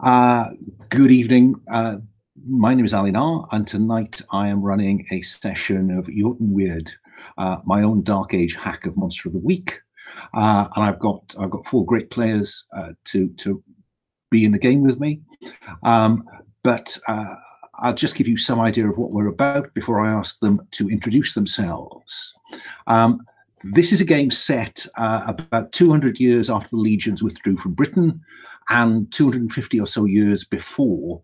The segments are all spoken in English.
Uh, Good evening. My name is Alun R, and tonight I am running a session of Eotenweard, my own Dark Age hack of Monster of the Week. And I've got four great players to be in the game with me. But I'll just give you some idea of what we're about before I ask them to introduce themselves. This is a game set about 200 years after the legions withdrew from Britain and 250 or so years before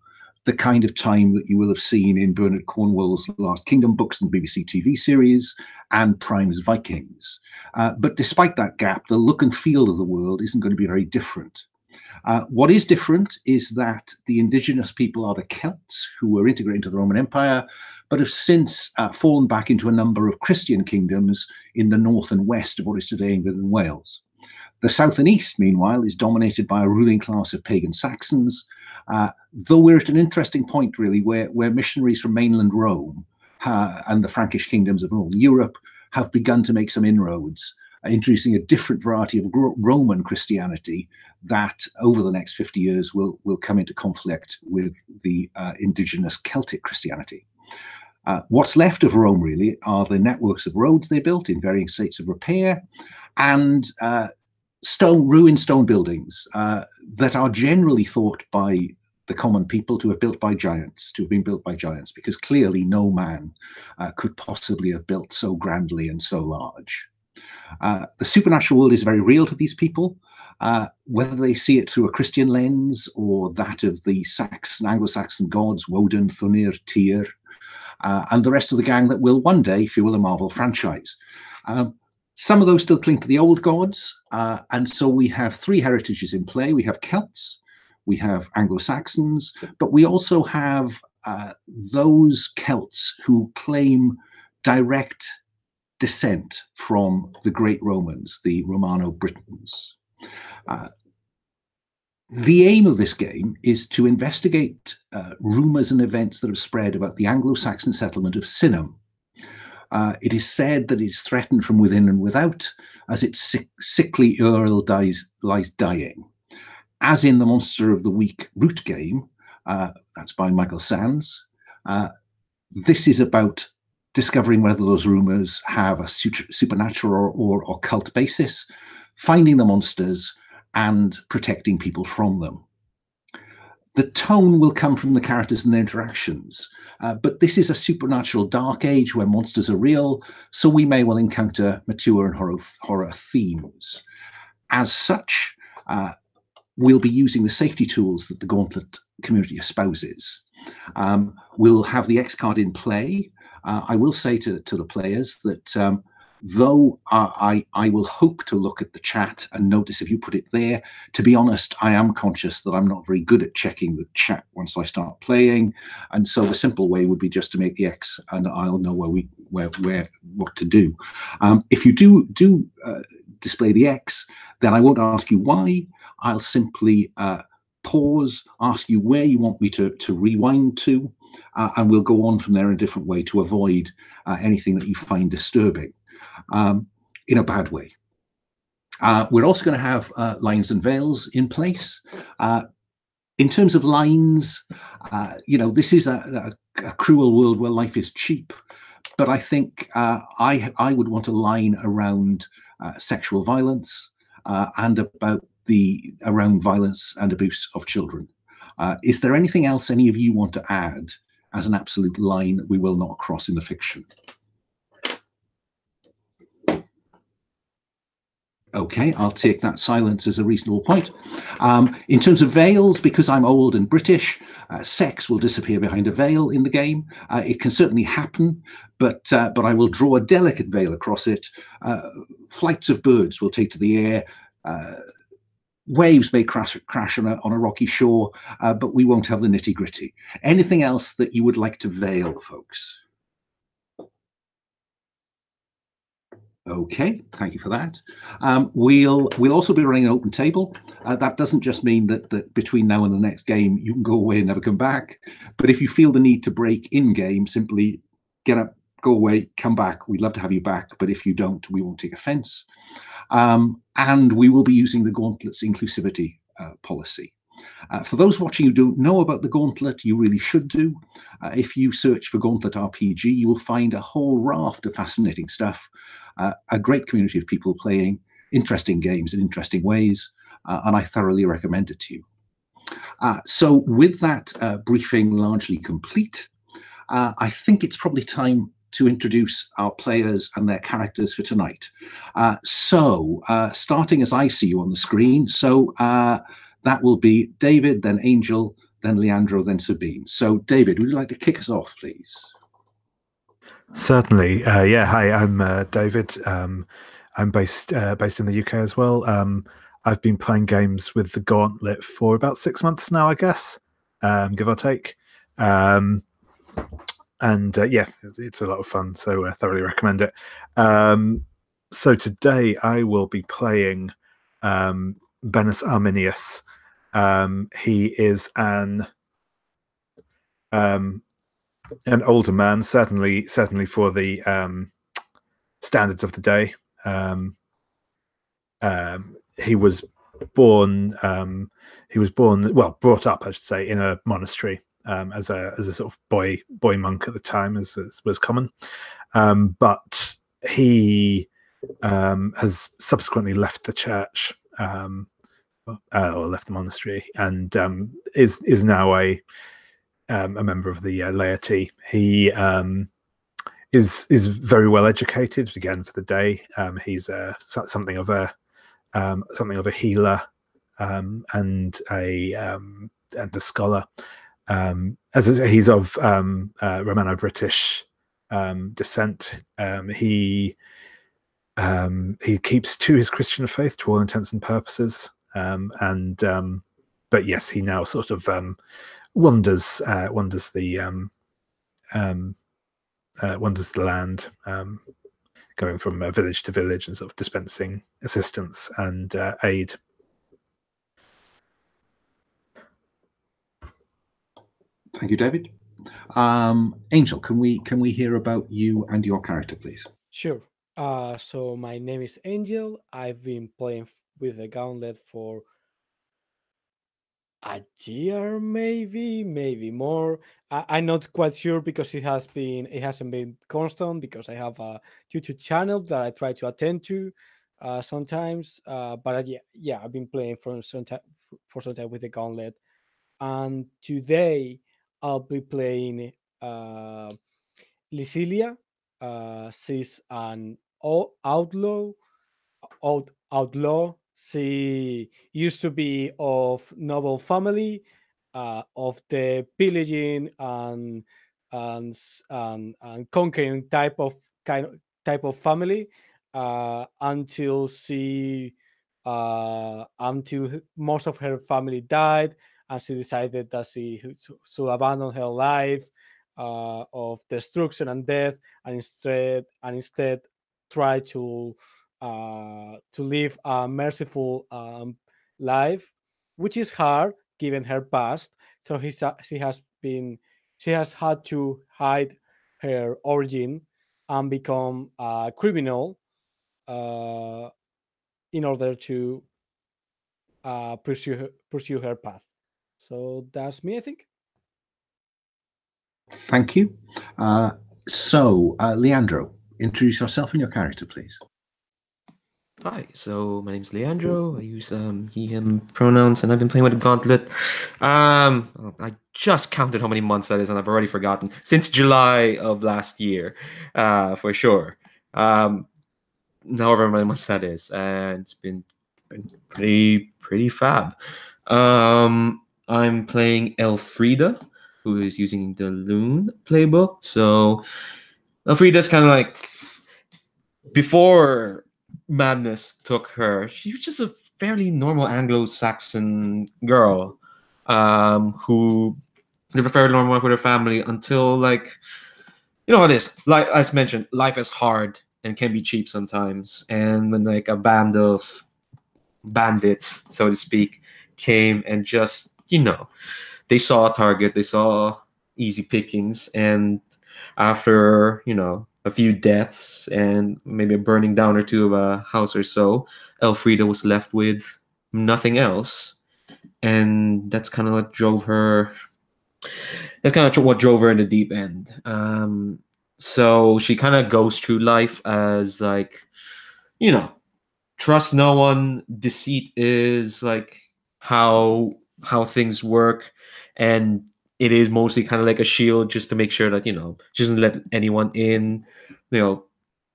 the kind of time that you will have seen in Bernard Cornwell's Last Kingdom books and BBC TV series and Prime's Vikings. But despite that gap, the look and feel of the world isn't going to be very different. What is different is that the indigenous people are the Celts, who were integrated into the Roman Empire, but have since fallen back into a number of Christian kingdoms in the north and west of what is today England and Wales. The south and east, meanwhile, is dominated by a ruling class of pagan Saxons, though we're at an interesting point, really, where missionaries from mainland Rome and the Frankish kingdoms of northern Europe have begun to make some inroads, introducing a different variety of Roman Christianity that over the next 50 years will come into conflict with the indigenous Celtic Christianity. What's left of Rome, really, are the networks of roads they built in varying states of repair and ruined stone buildings that are generally thought by the common people to have been built by giants, because clearly no man could possibly have built so grandly and so large. The supernatural world is very real to these people, whether they see it through a Christian lens or that of the Anglo-Saxon gods, Woden, Thunir, Tyr, and the rest of the gang that will one day fuel the Marvel franchise. Some of those still cling to the old gods, and so we have three heritages in play. We have Celts, we have Anglo-Saxons, but we also have those Celts who claim direct descent from the great Romans, the Romano-Britons. The aim of this game is to investigate rumours and events that have spread about the Anglo-Saxon settlement of Synhamm. It is said that it's threatened from within and without, as its sickly earl lies dying. As in the Monster of the Week root game, that's by Michael Sands, this is about discovering whether those rumours have a supernatural or occult basis, finding the monsters, and protecting people from them. The tone will come from the characters and their interactions, but this is a supernatural dark age where monsters are real, so we may well encounter mature and horror themes. As such, we'll be using the safety tools that the Gauntlet community espouses. We'll have the X card in play. I will say to the players that though I will hope to look at the chat and notice if you put it there, to be honest, I am conscious that I'm not very good at checking the chat once I start playing. And so the simple way would be just to make the X and I'll know what to do. If you do display the X, then I won't ask you why. I'll simply pause, ask you where you want me to rewind to, and we'll go on from there in a different way to avoid anything that you find disturbing in a bad way. We're also going to have lines and veils in place. In terms of lines, this is a cruel world where life is cheap, but I think I would want a line around sexual violence and around violence and abuse of children. Is there anything else any of you want to add as an absolute line that we will not cross in the fiction? Okay, I'll take that silence as a reasonable point. In terms of veils, because I'm old and British, sex will disappear behind a veil in the game. It can certainly happen, but I will draw a delicate veil across it. Flights of birds will take to the air. Waves may crash on a rocky shore, but we won't have the nitty-gritty. Anything else that you would like to veil, folks? Okay, thank you for that. We'll also be running an open table. That doesn't just mean that between now and the next game you can go away and never come back. But if you feel the need to break in game, simply get up, go away, come back. We'd love to have you back, but if you don't, we won't take offence. And we will be using the Gauntlet's inclusivity policy. For those watching who don't know about the Gauntlet, you really should do. If you search for Gauntlet RPG, you will find a whole raft of fascinating stuff, a great community of people playing interesting games in interesting ways, and I thoroughly recommend it to you. So with that briefing largely complete, I think it's probably time to introduce our players and their characters for tonight. Starting as I see you on the screen, that will be David, then Angel, then Leandro, then Sabine. So David, would you like to kick us off, please? Certainly. Yeah, hi, I'm David. I'm based in the UK as well. I've been playing games with the Gauntlet for about 6 months now, I guess, give or take. Yeah, it's a lot of fun, so I thoroughly recommend it. So today I will be playing Benus Arminius. He is an older man, certainly for the standards of the day. He was born, brought up, I should say, in a monastery as a sort of boy monk at the time, as was common. But he has subsequently left the church, or left the monastery, and is now a member of the laity. He is very well educated, again for the day. He's something of a healer and a scholar. He's of Romano-British descent. He keeps to his Christian faith to all intents and purposes. But yes, he now sort of wanders the land, going from village to village and sort of dispensing assistance and aid. Thank you, David. Angel, can we hear about you and your character, please? Sure. So my name is Angel. I've been playing with the Gauntlet for a year, maybe more. I'm not quite sure because it hasn't been constant, because I have a YouTube channel that I try to attend to sometimes. But yeah, I've been playing for some time with the Gauntlet, and today I'll be playing Lysilia. She's an outlaw. She used to be of noble family, of the pillaging and conquering type of family, until most of her family died, and she decided that she should abandon her life of destruction and death, and instead try to live a merciful life, which is hard given her past. So she has had to hide her origin and become a criminal in order to pursue her path. So that's me, I think. Thank you. Leandro, introduce yourself and your character, please. Hi, so my name's Leandro. I use he, him pronouns, and I've been playing with the Gauntlet. I just counted how many months that is, and I've already forgotten. Since July of last year, for sure. However many months that is, and it's been pretty fab. I'm playing Elfrida, who is using the Loon playbook. So Elfrida's kind of like, before madness took her, she was just a fairly normal Anglo-Saxon girl who lived a fairly normal life with her family until, like, you know how it is. Like, as mentioned, life is hard and can be cheap sometimes. And when, like, a band of bandits, so to speak, came and just, they saw a target, they saw easy pickings, and after, a few deaths and maybe a burning down or two of a house or so, Elfrida was left with nothing else and that's kind of what drove her. That's kind of what drove her in the deep end. So she kind of goes through life as like, you know, trust no one. Deceit is like how things work, and it is mostly kind of like a shield just to make sure that she doesn't let anyone in.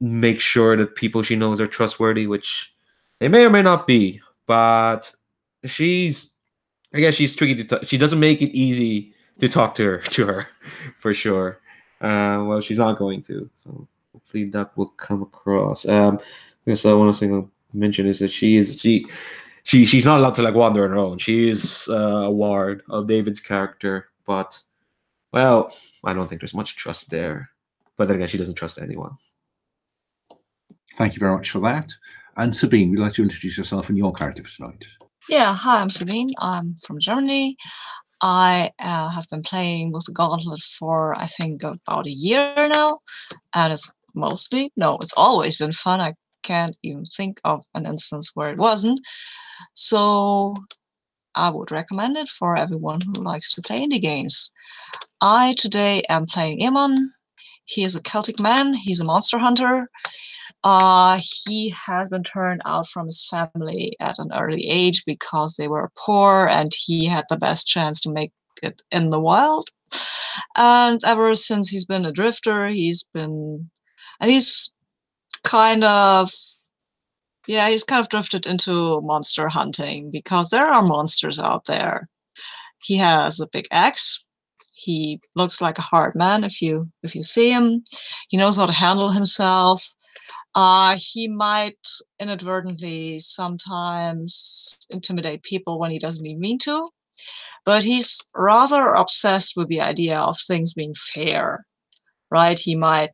Make sure that people she knows are trustworthy, which they may or may not be. But I guess she's tricky to talk. She doesn't make it easy to talk to her, for sure. Well, she's not going to. So hopefully that will come across. I guess one other thing I'll mention is that she's not allowed to like wander on her own. She is a ward of David's character, but well, I don't think there's much trust there. But then again, she doesn't trust anyone. Thank you very much for that. And Sabine, would you like to introduce yourself and your character for tonight? Yeah, hi, I'm Sabine. I'm from Germany. I have been playing with the Gauntlet for, I think, about a year now. And it's always been fun. I can't even think of an instance where it wasn't. So I would recommend it for everyone who likes to play indie games. I today am playing Eamon. He is a Celtic man. He's a monster hunter. He has been turned out from his family at an early age because they were poor and he had the best chance to make it in the wild. And ever since he's been a drifter, he's kind of drifted into monster hunting because there are monsters out there. He has a big axe. He looks like a hard man if you see him. He knows how to handle himself. He might inadvertently sometimes intimidate people when he doesn't even mean to, but he's rather obsessed with the idea of things being fair, right? He might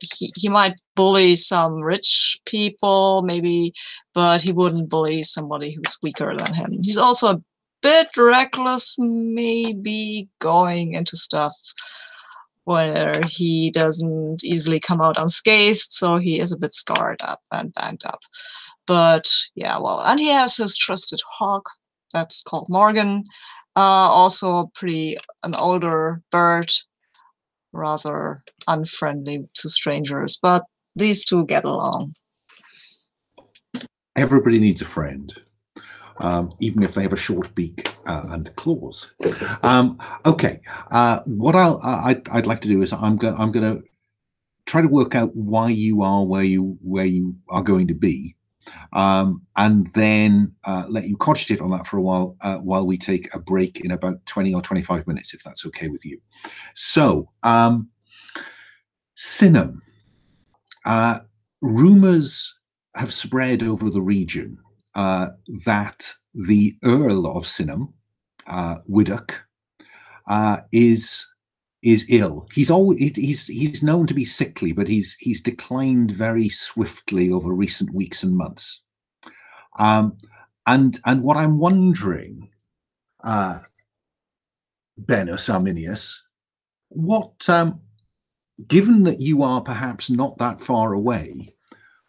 he might bully some rich people, maybe, but he wouldn't bully somebody who's weaker than him. He's also a bit reckless, maybe going into stuff where he doesn't easily come out unscathed, so he is a bit scarred up and banged up. But yeah, well, and he has his trusted hawk that's called Morgan, also an older bird, rather unfriendly to strangers, but these two get along. Everybody needs a friend. Even if they have a short beak and claws. Okay, what I'd like to do is I'm going to try to work out why you are where you are going to be, and then let you cogitate on that for a while we take a break in about 20 or 25 minutes, if that's okay with you. So, Synhamm. Rumors have spread over the region that the Earl of Synhamm, Widdock, is ill. He's known to be sickly, but he's declined very swiftly over recent weeks and months. And what I'm wondering, Benus Arminius, given that you are perhaps not that far away,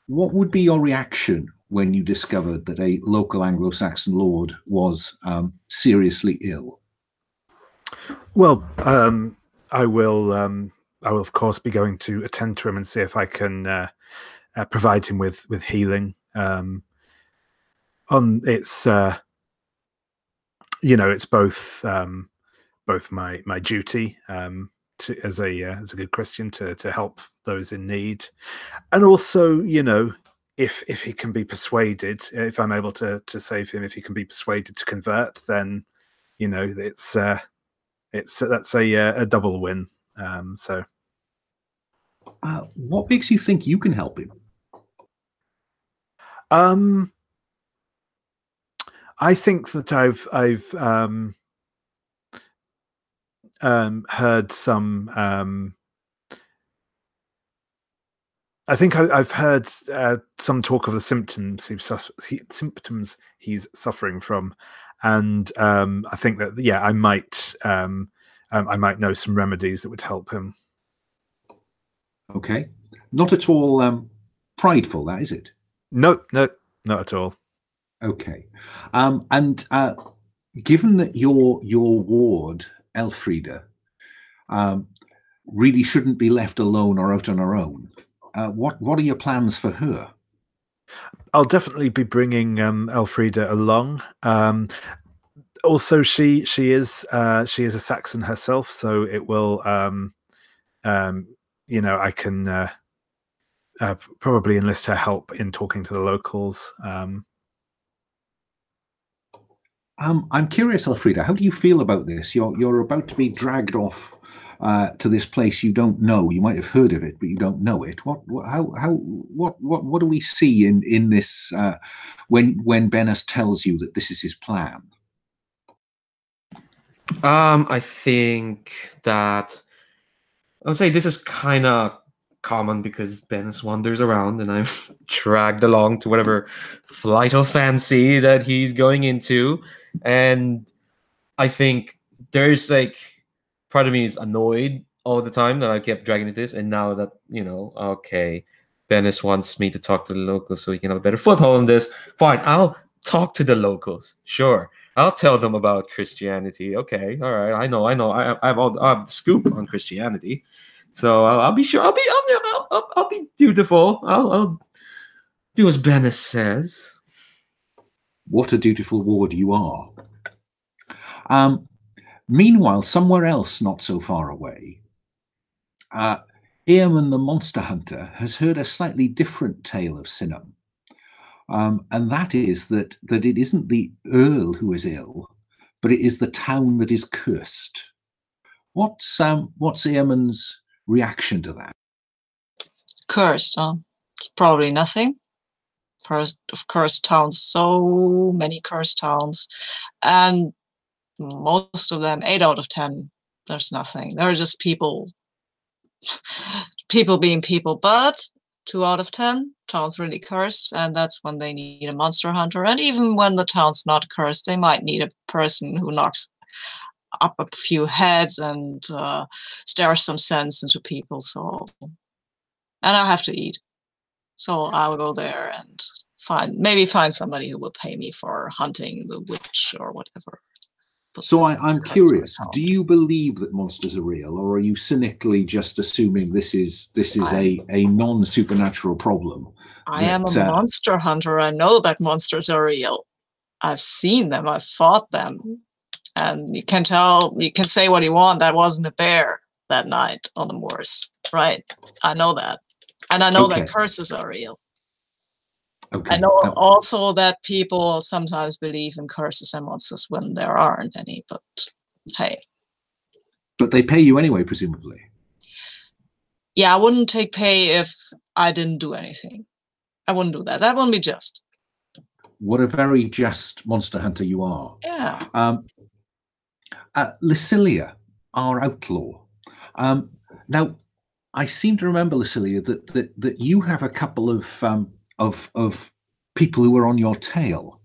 what would be your reaction when you discovered that a local Anglo-Saxon lord was seriously ill? Well, I will of course be going to attend to him and see if I can provide him with healing. It's it's both my duty as a good Christian to help those in need, and also if he can be persuaded, if I'm able to save him, if he can be persuaded to convert, then that's a double win. So what makes you think you can help him? I think that I've heard some. I think I've heard some talk of the symptoms he's suffering from, and I think that I might know some remedies that would help him. Okay, not at all prideful, that is it? No, not at all. Okay. And given that your ward, Elfrida, really shouldn't be left alone or out on her own, what are your plans for her? I'll definitely be bringing Elfrida along. Also, she is a Saxon herself, so it will I can probably enlist her help in talking to the locals. I'm curious, Elfrida, how do you feel about this? You're about to be dragged off to this place you don't know. You might have heard of it, but you don't know it. What do we see in this when Bennis tells you that this is his plan? I think that I would say this is kind of common because Bennis wanders around and I'm dragged along to whatever flight of fancy that he's going into. And I think there's like part of me is annoyed all the time that I kept dragging into this. And now that, okay, Bennis wants me to talk to the locals so he can have a better foothold in this. Fine, I'll talk to the locals. Sure. I'll tell them about Christianity. Okay, all right. I know. I have the scoop on Christianity, so I'll be sure. I'll be dutiful. I'll do as Bennis says. What a dutiful ward you are. Meanwhile, somewhere else, not so far away, Eomen the monster hunter has heard a slightly different tale of Synhamm. And that is that it isn't the Earl who is ill, but it is the town that is cursed. What's Eomen's reaction to that? Cursed, huh? Probably nothing. Of cursed towns, so many cursed towns, and most of them, 8 out of 10, there's nothing. They're just people being people. But 2 out of 10, town's really cursed, and that's when they need a monster hunter. And even when the town's not cursed, they might need a person who knocks up a few heads and stares some sense into people. So, and I have to eat, so I'll go there and maybe find somebody who will pay me for hunting the witch or whatever. So I'm curious, do you believe that monsters are real, or are you cynically just assuming this is a non-supernatural problem? I am a monster hunter. I know that monsters are real. I've seen them. I've fought them. And you can say what you want. That wasn't a bear that night on the moors, right? I know that. And I know that curses are real. Okay. I know also that people sometimes believe in curses and monsters when there aren't any, but hey. But they pay you anyway, presumably. Yeah, I wouldn't take pay if I didn't do anything. I wouldn't do that. That wouldn't be just. What a very just monster hunter you are. Yeah. Lysilia, our outlaw. Now, I seem to remember, Lysilia, that you have a couple of people who are on your tail.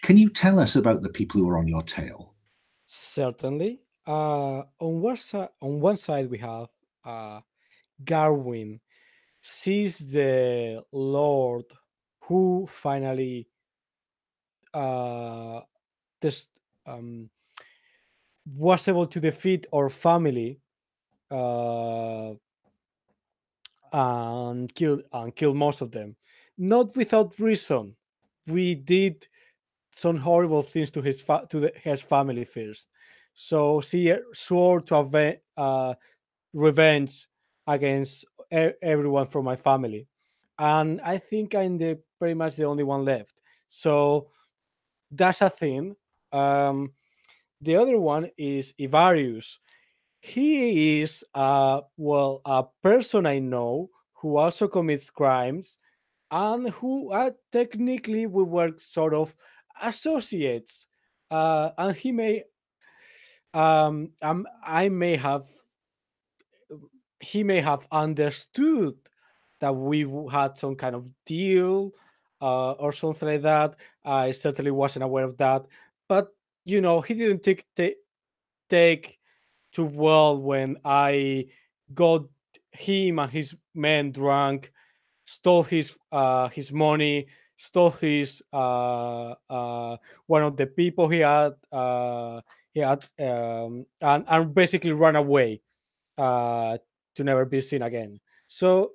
Can you tell us about the people who are on your tail? Certainly. On one side we have Garwin. She's the lord who finally was able to defeat our family and kill most of them, not without reason. We did some horrible things to his family first, so she swore to revenge against everyone from my family, and I think I'm pretty much the only one left. So that's a thing. The other one is Ivarius. He is a person I know who also commits crimes and who technically we were sort of associates. And he may he may have understood that we had some kind of deal or something like that. I certainly wasn't aware of that, but he didn't take too well when I got him and his men drunk, stole his money, stole his one of the people he had and basically run away to never be seen again. So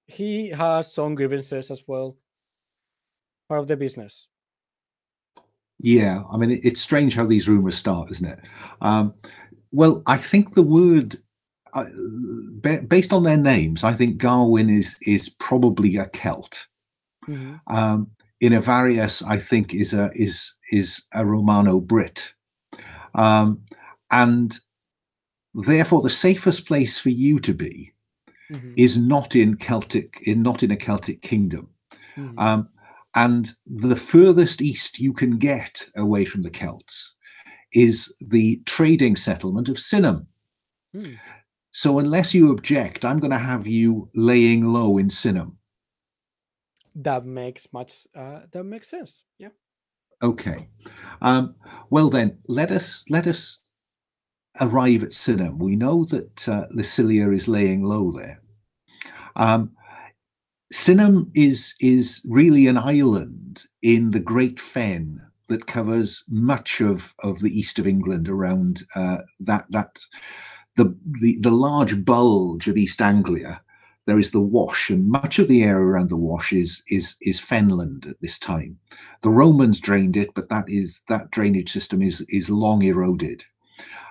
he has some grievances as well. Part of the business. Yeah, I mean, it's strange how these rumors start, isn't it? Well, I think the word, based on their names, I think Gawain is probably a Celt. Mm-hmm. Inavarius, I think, is a Romano-Brit, and therefore the safest place for you to be is not in a Celtic kingdom. Mm-hmm. And the furthest east you can get away from the Celts is the trading settlement of Synhamm. Mm. So unless you object, I'm going to have you laying low in Synhamm. That makes sense. Yeah. Okay. Well then, let us arrive at Synhamm. We know that Lycilia is laying low there. Synhamm is really an island in the Great Fen that covers much of the east of England around the large bulge of East Anglia. There is the Wash, and much of the area around the Wash is fenland at this time. The Romans drained it, but that drainage system is long eroded,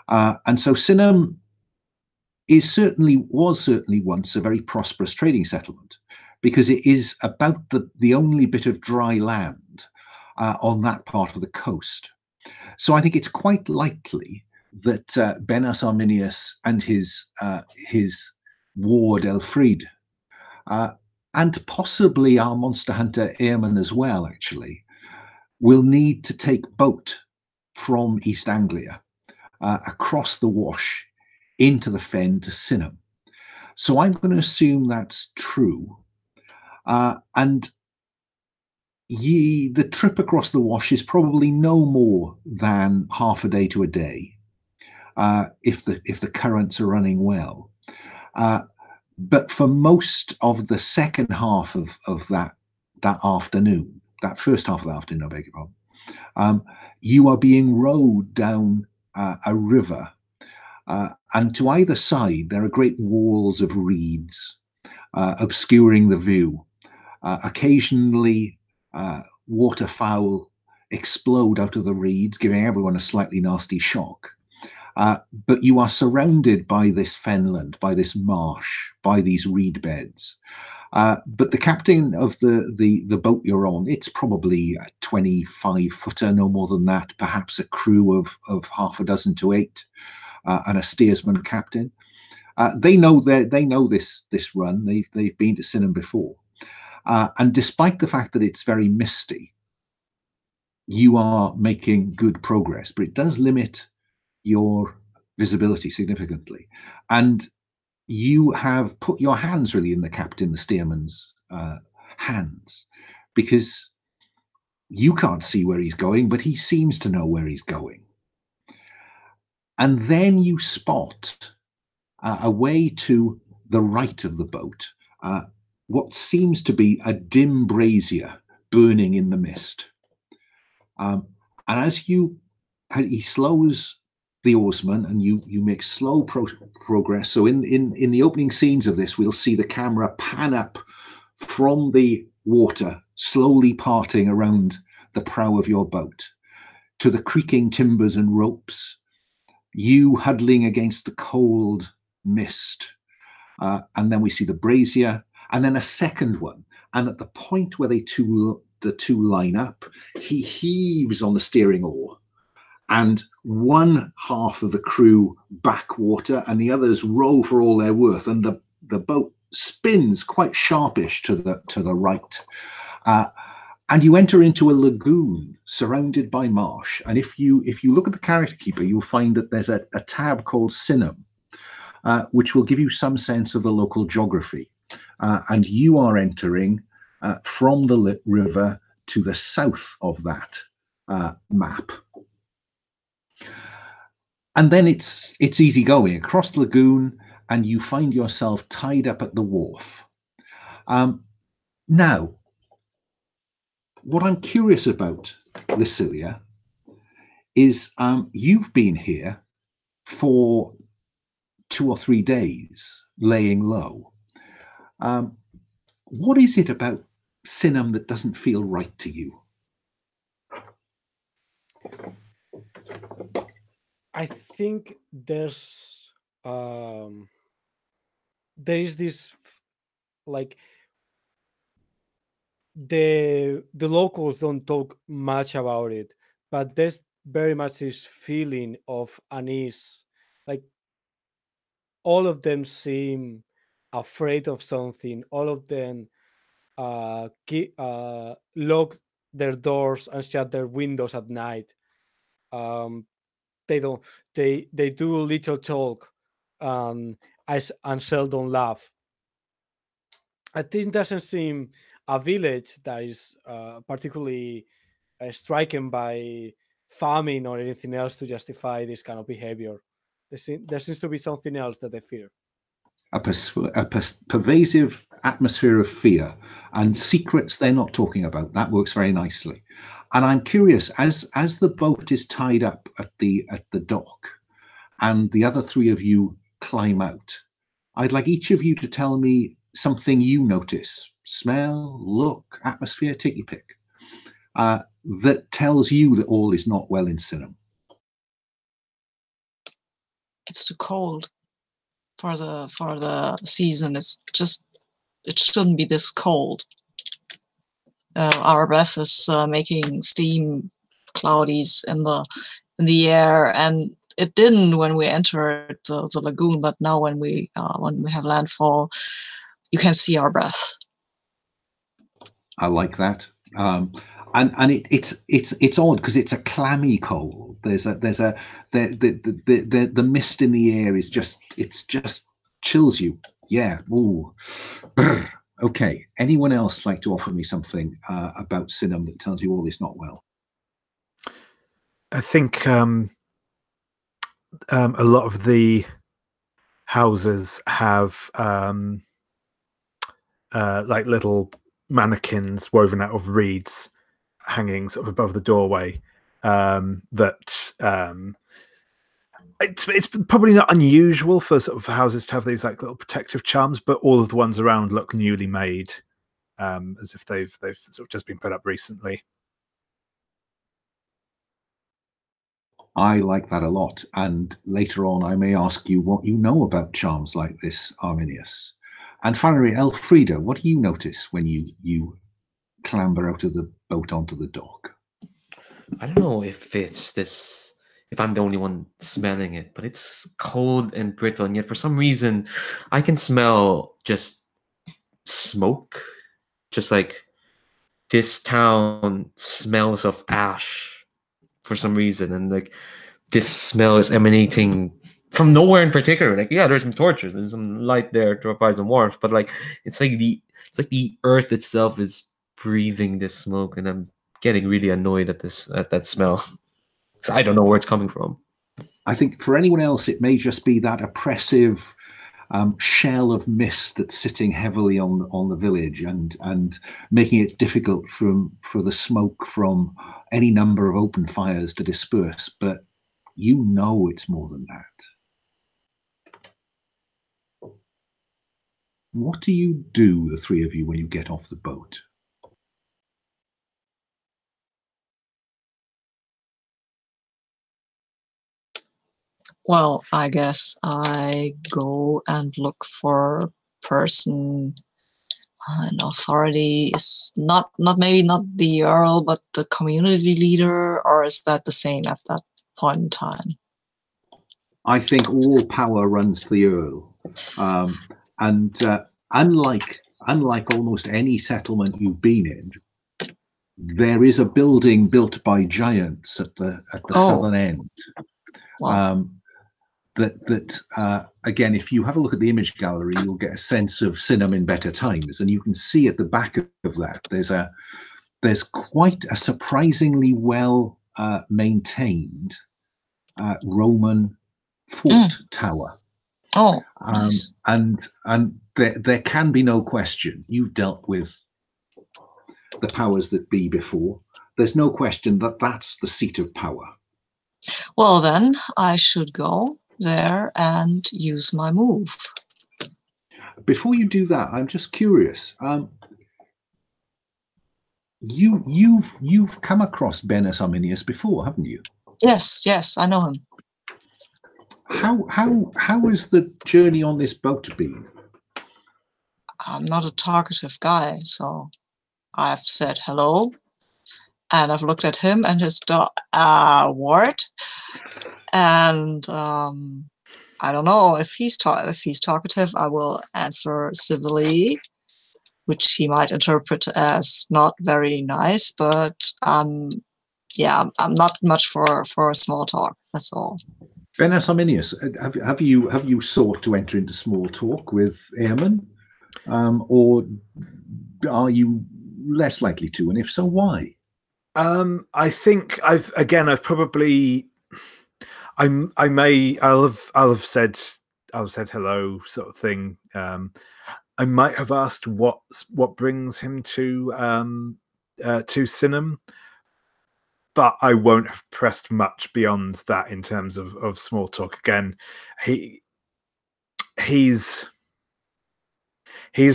and so Synhamm was certainly once a very prosperous trading settlement, because it is about the only bit of dry land on that part of the coast. So I think it's quite likely that Benas Arminius and his ward Elfried, and possibly our monster hunter Eamon as well, actually, will need to take boat from East Anglia across the Wash into the fen to Synhamm. So I'm going to assume that's true. And the trip across the Wash is probably no more than half a day to a day, if the currents are running well. But for most of the second half of that afternoon, that first half of the afternoon, I beg your pardon, you are being rowed down a river, and to either side there are great walls of reeds obscuring the view. Occasionally, waterfowl explode out of the reeds, giving everyone a slightly nasty shock. But you are surrounded by this fenland, by this marsh, by these reed beds. But the captain of the boat you're on, it's probably a 25-footer, no more than that, perhaps a crew of half a dozen to 8, and a steersman captain. They know this run. They've been to Synhamm before. And despite the fact that it's very misty, you are making good progress, but it does limit your visibility significantly. And you have put your hands really in the captain, the steerman's hands, because you can't see where he's going, but he seems to know where he's going. And then you spot away to the right of the boat what seems to be a dim brazier burning in the mist. And as he slows the oarsman, and you make slow progress. So in the opening scenes of this, we'll see the camera pan up from the water, slowly parting around the prow of your boat, to the creaking timbers and ropes, you huddling against the cold mist. And then we see the brazier, and then a second one. And at the point where the two line up, he heaves on the steering oar, and one half of the crew back water and the others row for all they're worth, and the boat spins quite sharpish to the right. And you enter into a lagoon surrounded by marsh. And if you look at the character keeper, you'll find that there's a tab called Synhamm, which will give you some sense of the local geography. And you are entering from the river to the south of that map. And then it's easy going across the lagoon, and you find yourself tied up at the wharf. Now, what I'm curious about, Lycilia, is you've been here for 2 or 3 days, laying low. What is it about Synhamm that doesn't feel right to you? I think there is this, like, the locals don't talk much about it, but there's very much this feeling of unease. Like, all of them seem afraid of something. All of them lock their doors and shut their windows at night. Um, they don't. They do little talk, and and seldom laugh. I think doesn't seem a village that is particularly stricken by famine or anything else to justify this kind of behavior. There seems to be something else that they fear. A pervasive atmosphere of fear and secrets they're not talking about. That works very nicely. And I'm curious, as the boat is tied up at the dock and the other 3 of you climb out, I'd like each of you to tell me something you notice, smell, look, atmosphere, take your pick, that tells you that all is not well in Synhamm. It's too cold for the season. It's just, it shouldn't be this cold. Our breath is making steam cloudies in the air, and it didn't when we entered the lagoon. But now when we have landfall, you can see our breath. I like that, and it's odd because it's a clammy cold. The mist in the air is just chills you. Yeah. Ooh. Okay. Anyone else like to offer me something about Synhamm that tells you all is not well? I think a lot of the houses have like little mannequins woven out of reeds hanging sort of above the doorway. It's probably not unusual for sort of houses to have these like little protective charms, but all of the ones around look newly made, as if they've sort of just been put up recently. I like that a lot, and later on I may ask you what you know about charms like this, Arminius. And finally, Elfrida, what do you notice when you clamber out of the boat onto the dock? I don't know if I'm the only one smelling it, but it's cold and brittle, and yet for some reason I can smell just smoke. Just like this town smells of ash for some reason, and like this smell is emanating from nowhere in particular. Like, yeah, there's some torches and some light there to provide some warmth, but like it's like the earth itself is breathing this smoke, and I'm getting really annoyed at that smell. So I don't know where it's coming from. I think for anyone else, it may just be that oppressive shell of mist that's sitting heavily on the village and making it difficult for the smoke from any number of open fires to disperse. But you know it's more than that. What do you do, the 3 of you, when you get off the boat? Well, I guess I go and look for a person. An authority is maybe not the Earl, but the community leader, or is that the same at that point in time? I think all power runs to the Earl, and unlike almost any settlement you've been in, there is a building built by giants at the southern end. Wow. Again, if you have a look at the image gallery, you'll get a sense of Synhamm in better times, and you can see at the back of that there's quite a surprisingly well maintained Roman fort tower. Oh, nice. And there can be no question. You've dealt with the powers that be before, there's no question that that's the seat of power. Well, then I should go there and use my move. Before you do that, I'm just curious. You've come across Benus Arminius before, haven't you? Yes, I know him. How has the journey on this boat been? I'm not a talkative guy, so I've said hello, and I've looked at him and his ward, and I don't know if he's talkative. I will answer civilly, which he might interpret as not very nice, but yeah, I'm not much for small talk. That's all. Benus Arminius, have you sought to enter into small talk with Eamon, or are you less likely to? And if so, why? I think I'll have said hello, sort of thing. I might have asked what brings him to Synhamm, but I won't have pressed much beyond that in terms of small talk. Again, he's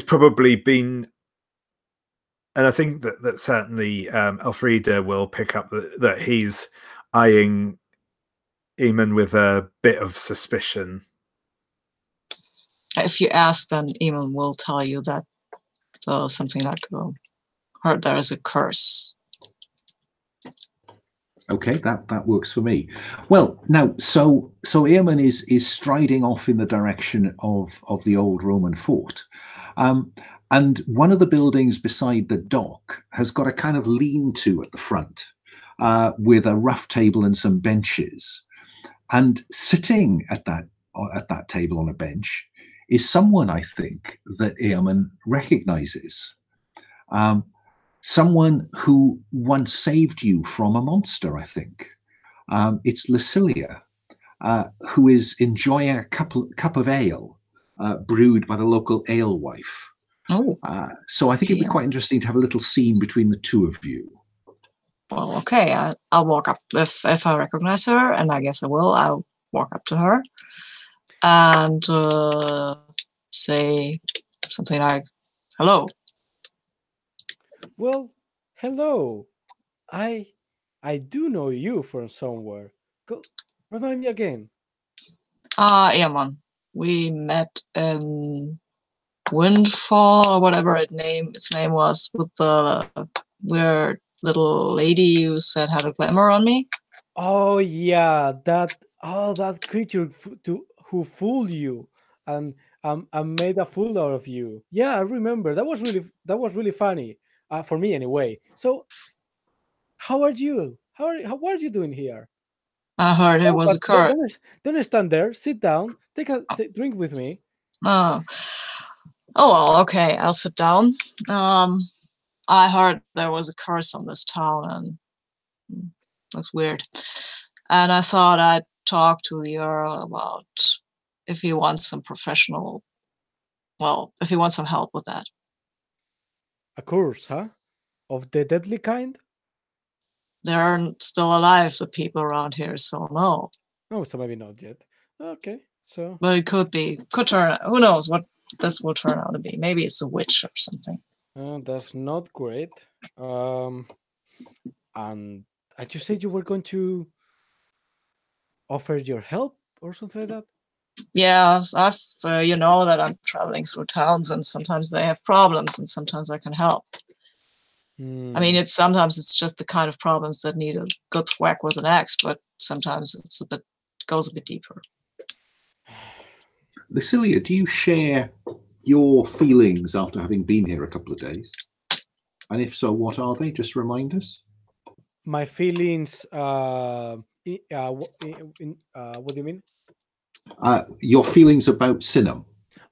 probably been, and I think that certainly Elfrida will pick up that he's eyeing Eamon with a bit of suspicion. If you ask, then Eamon will tell you that something like heard there is a curse. Okay, that works for me. Well, now, so Eamon is striding off in the direction of the old Roman fort, and one of the buildings beside the dock has got a kind of lean-to at the front, with a rough table and some benches, and sitting at that table on a bench is someone, I think, that Eamon recognizes. Someone who once saved you from a monster, I think. It's Lucilia, who is enjoying a cup of ale brewed by the local alewife. Oh. So I think it'd be quite interesting to have a little scene between the two of you. Well, okay, I'll walk up. If I recognize her, and I guess I will, I'll walk up to her and say something like, hello. Well, hello. I do know you from somewhere. Remind me again. Eamon. We met in Windfall or whatever its name was, with the weird little lady you said had a glamour on me. Oh yeah, that creature who fooled you and made a fool out of you. Yeah, I remember. That was really funny for me anyway. So, how are you? What are you doing here? I heard it was a curse. Don't stand there. Sit down. Take a drink with me. Oh well, okay. I'll sit down. I heard there was a curse on this town, and looks weird. And I thought I'd talk to the Earl about if he wants some if he wants some help with that. A curse, huh? Of the deadly kind? They're still alive, the people around here, so no. Oh, so maybe not yet. Okay, so. But it could turn. Who knows what this will turn out to be? Maybe it's a witch or something. That's not great. And you said you were going to offer your help or something like that? Yeah, you know that I'm traveling through towns, and sometimes they have problems, and sometimes I can help. I mean, sometimes it's just the kind of problems that need a good thwack with an axe, but sometimes it's goes a bit deeper. Lucilia, do you share your feelings after having been here a couple of days? And if so, what are they? Just remind us. My feelings. What do you mean? Your feelings about Synhamm.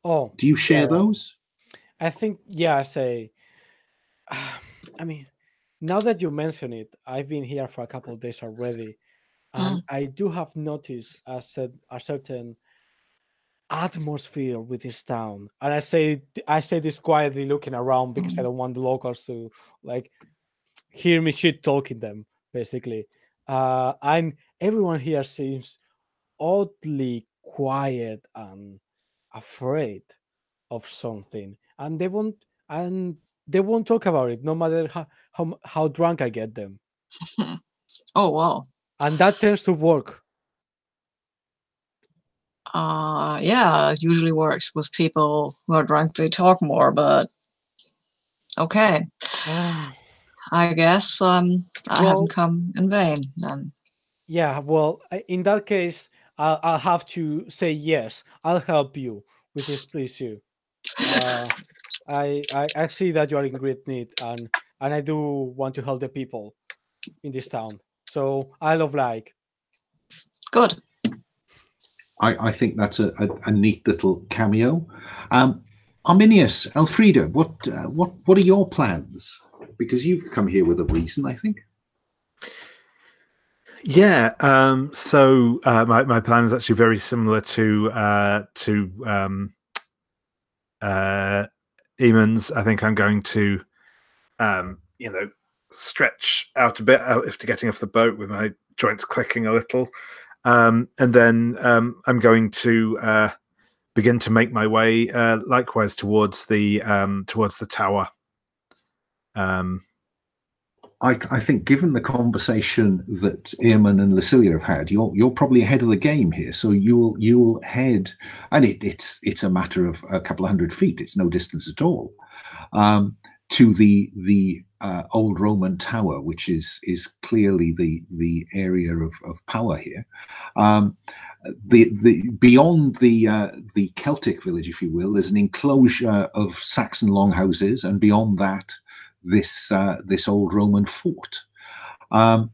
Oh, do you share those? I think I say. I mean, now that you mention it, I've been here for a couple of days already, and I do have noticed a certain atmosphere with this town. And I say this quietly, looking around, because I don't want the locals to like hear me shit talking them, basically. And everyone here seems oddly quiet and afraid of something, and they won't talk about it, no matter how drunk I get them. Oh wow. And that tends to work. Yeah, it usually works with people who are drunk. They talk more, but okay. I guess I haven't come in vain then. Yeah, well, in that case, I'll have to say yes. I'll help you with this issue. I see that you are in great need, and I do want to help the people in this town. So I love like. Good. I think that's a neat little cameo. Arminius, Elfrida, what are your plans? Because you've come here with a reason, I think. Yeah. So my plan is actually very similar to Eamon's. I think I'm going to, stretch out a bit after getting off the boat with my joints clicking a little. And then I'm going to begin to make my way likewise towards the tower. I think, given the conversation that Eamon and Lucilia have had, you're probably ahead of the game here. So you'll head, and it's a matter of a couple of 100 feet. It's no distance at all, to the old Roman tower, which is clearly the area of power here. The beyond the Celtic village, if you will, there's an enclosure of Saxon longhouses, and beyond that, this old Roman fort. And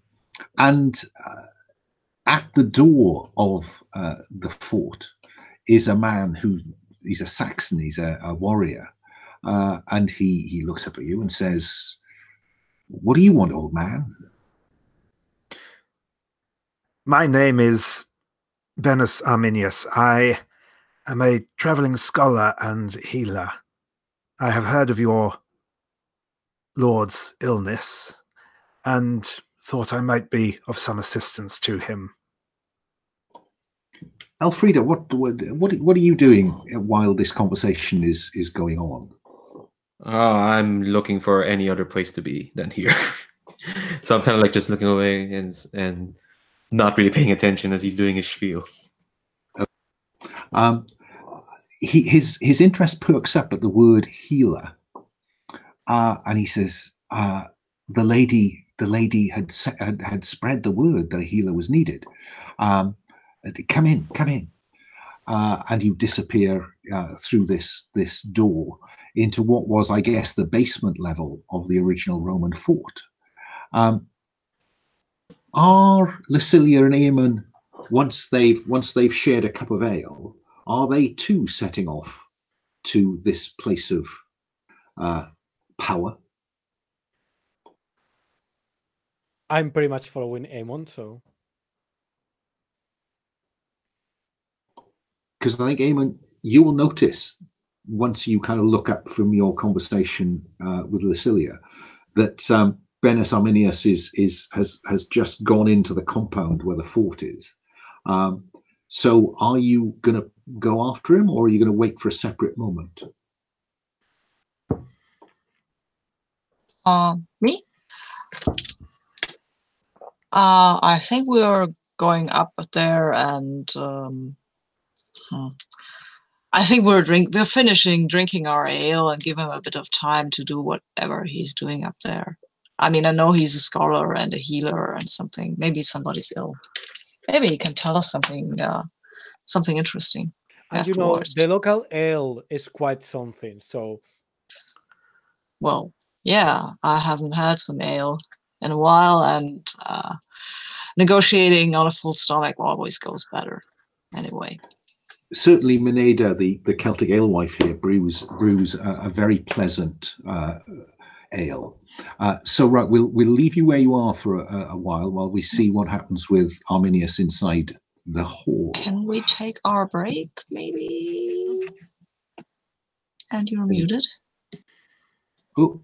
at the door of the fort is a man he's a Saxon, he's a warrior, and he looks up at you and says, "What do you want, old man?" My name is Benus Arminius. I am a traveling scholar and healer. I have heard of your lord's illness and thought I might be of some assistance to him. Elfrida, what are you doing while this conversation is going on? Oh, I'm looking for any other place to be than here. So I'm kind of like just looking away and not really paying attention as he's doing his spiel. His interest perks up at the word healer, and he says, "The lady had spread the word that a healer was needed. Come in," and you disappear through this door into what was, I guess, the basement level of the original Roman fort. Are Lucilia and Eamon, once they've shared a cup of ale, are they too setting off to this place of power? I'm pretty much following Eamon, so. Because I think, Eamon, you will notice once you kind of look up from your conversation with Lucilia that Benus Arminius has just gone into the compound where the fort is. So are you going to go after him, or are you going to wait for a separate moment? Me? I think we are going up there, and I think we're finishing drinking our ale and give him a bit of time to do whatever he's doing up there. I mean, I know he's a scholar and a healer and something. Maybe somebody's ill. Maybe he can tell us something interesting. And afterwards. the local ale is quite something. So, well, yeah, I haven't had some ale in a while, and negotiating on a full stomach always goes better. Anyway. Certainly, Mineda, the Celtic alewife here, brews a very pleasant ale. So right, we'll leave you where you are for a while we see what happens with Arminius inside the hall. Can we take our break, maybe? And you're muted. Oh,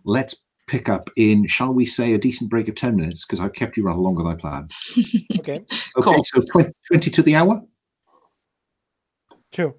let's pick up in, shall we say, a decent break of 10 minutes, because I've kept you rather longer than I planned. Okay. Okay, Cool. so 20 to the hour? Sure.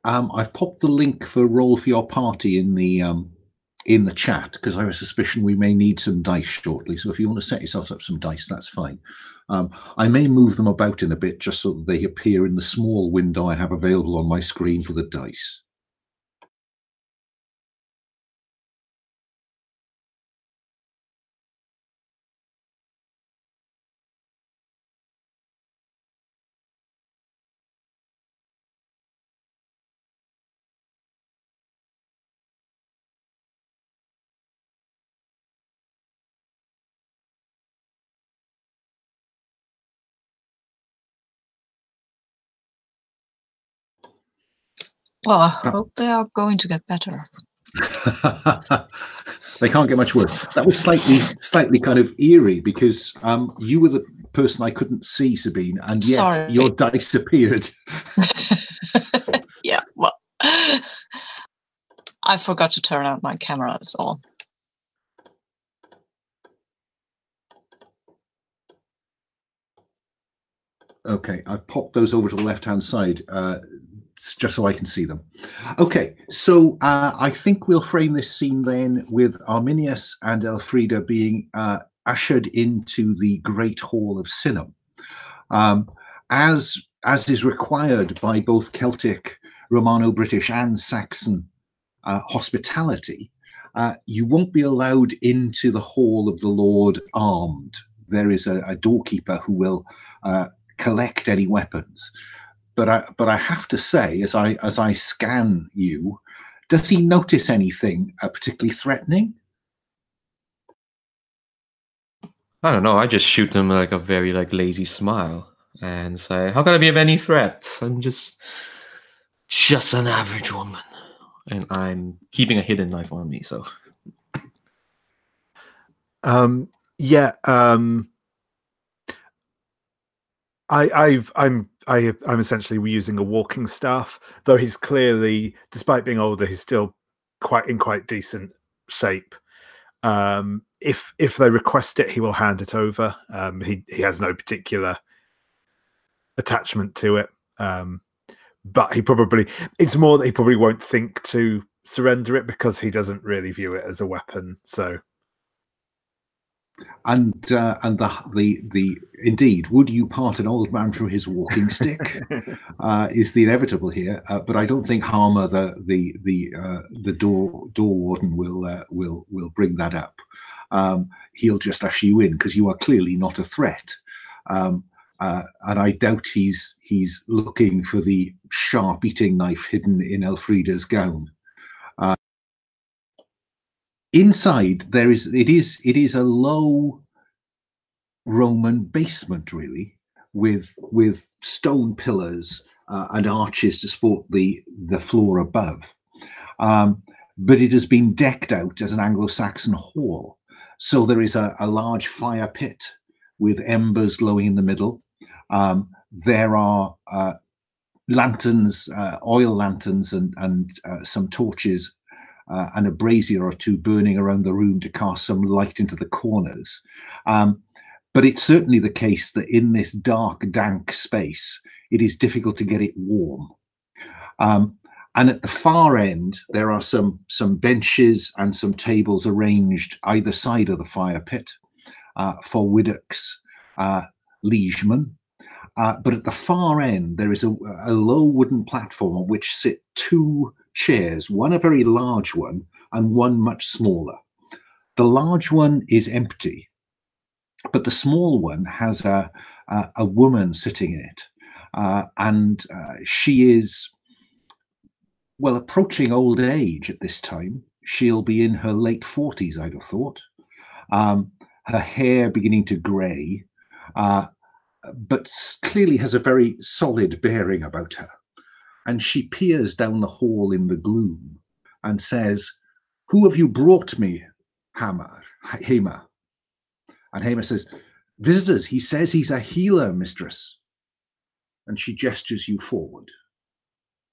I've popped the link for Roll for Your Party in the chat, because I have a suspicion we may need some dice shortly. So if you want to set yourself up some dice, that's fine. I may move them about in a bit just so that they appear in the small window I have available on my screen for the dice. Well, I hope they are going to get better. They can't get much worse. That was slightly kind of eerie, because you were the person I couldn't see, Sabine, and yet Sorry. your dice appeared. Yeah, well, I forgot to turn out my camera, that's all. Okay, I've popped those over to the left-hand side, just so I can see them. Okay, so I think we'll frame this scene then with Arminius and Elfrida being ushered into the Great Hall of Synhamm. As is required by both Celtic, Romano-British and Saxon hospitality, you won't be allowed into the Hall of the Lord armed. There is a doorkeeper who will collect any weapons. But I have to say, as I scan you, does he notice anything particularly threatening? I don't know. I just shoot them like a very lazy smile and say, "How can I be of any threat? I'm just an average woman, and I'm keeping a hidden knife on me." So, yeah. I'm essentially using a walking staff, though he's clearly, despite being older, he's still in quite decent shape. If they request it, he will hand it over. He has no particular attachment to it, but it's more that he probably won't think to surrender it, because he doesn't really view it as a weapon. So. And the indeed, would you part an old man from his walking stick? Is the inevitable here, but I don't think Harmer, the door warden, will bring that up. He'll just usher you in, because you are clearly not a threat, and I doubt he's looking for the sharp eating knife hidden in Elfrida's gown. Inside it is a low Roman basement, really, with stone pillars and arches to support the floor above. But it has been decked out as an Anglo-Saxon hall. So there is a large fire pit with embers glowing in the middle. There are lanterns, oil lanterns, and some torches, and a brazier or two burning around the room to cast some light into the corners. But it's certainly the case that in this dark, dank space, it is difficult to get it warm. And at the far end, there are some benches and some tables arranged either side of the fire pit for Widdock's liegemen. But at the far end, there is a low wooden platform on which sit two chairs, one a very large one and one much smaller. The large one is empty, but the small one has a woman sitting in it, and she is, well, approaching old age at this time. She'll be in her late 40s, I'd have thought. Her hair beginning to grey, but clearly has a very solid bearing about her. And she peers down the hall in the gloom and says, "Who have you brought me, Hamer?" And Hamer says, "Visitors. He says he's a healer, mistress." And she gestures you forward.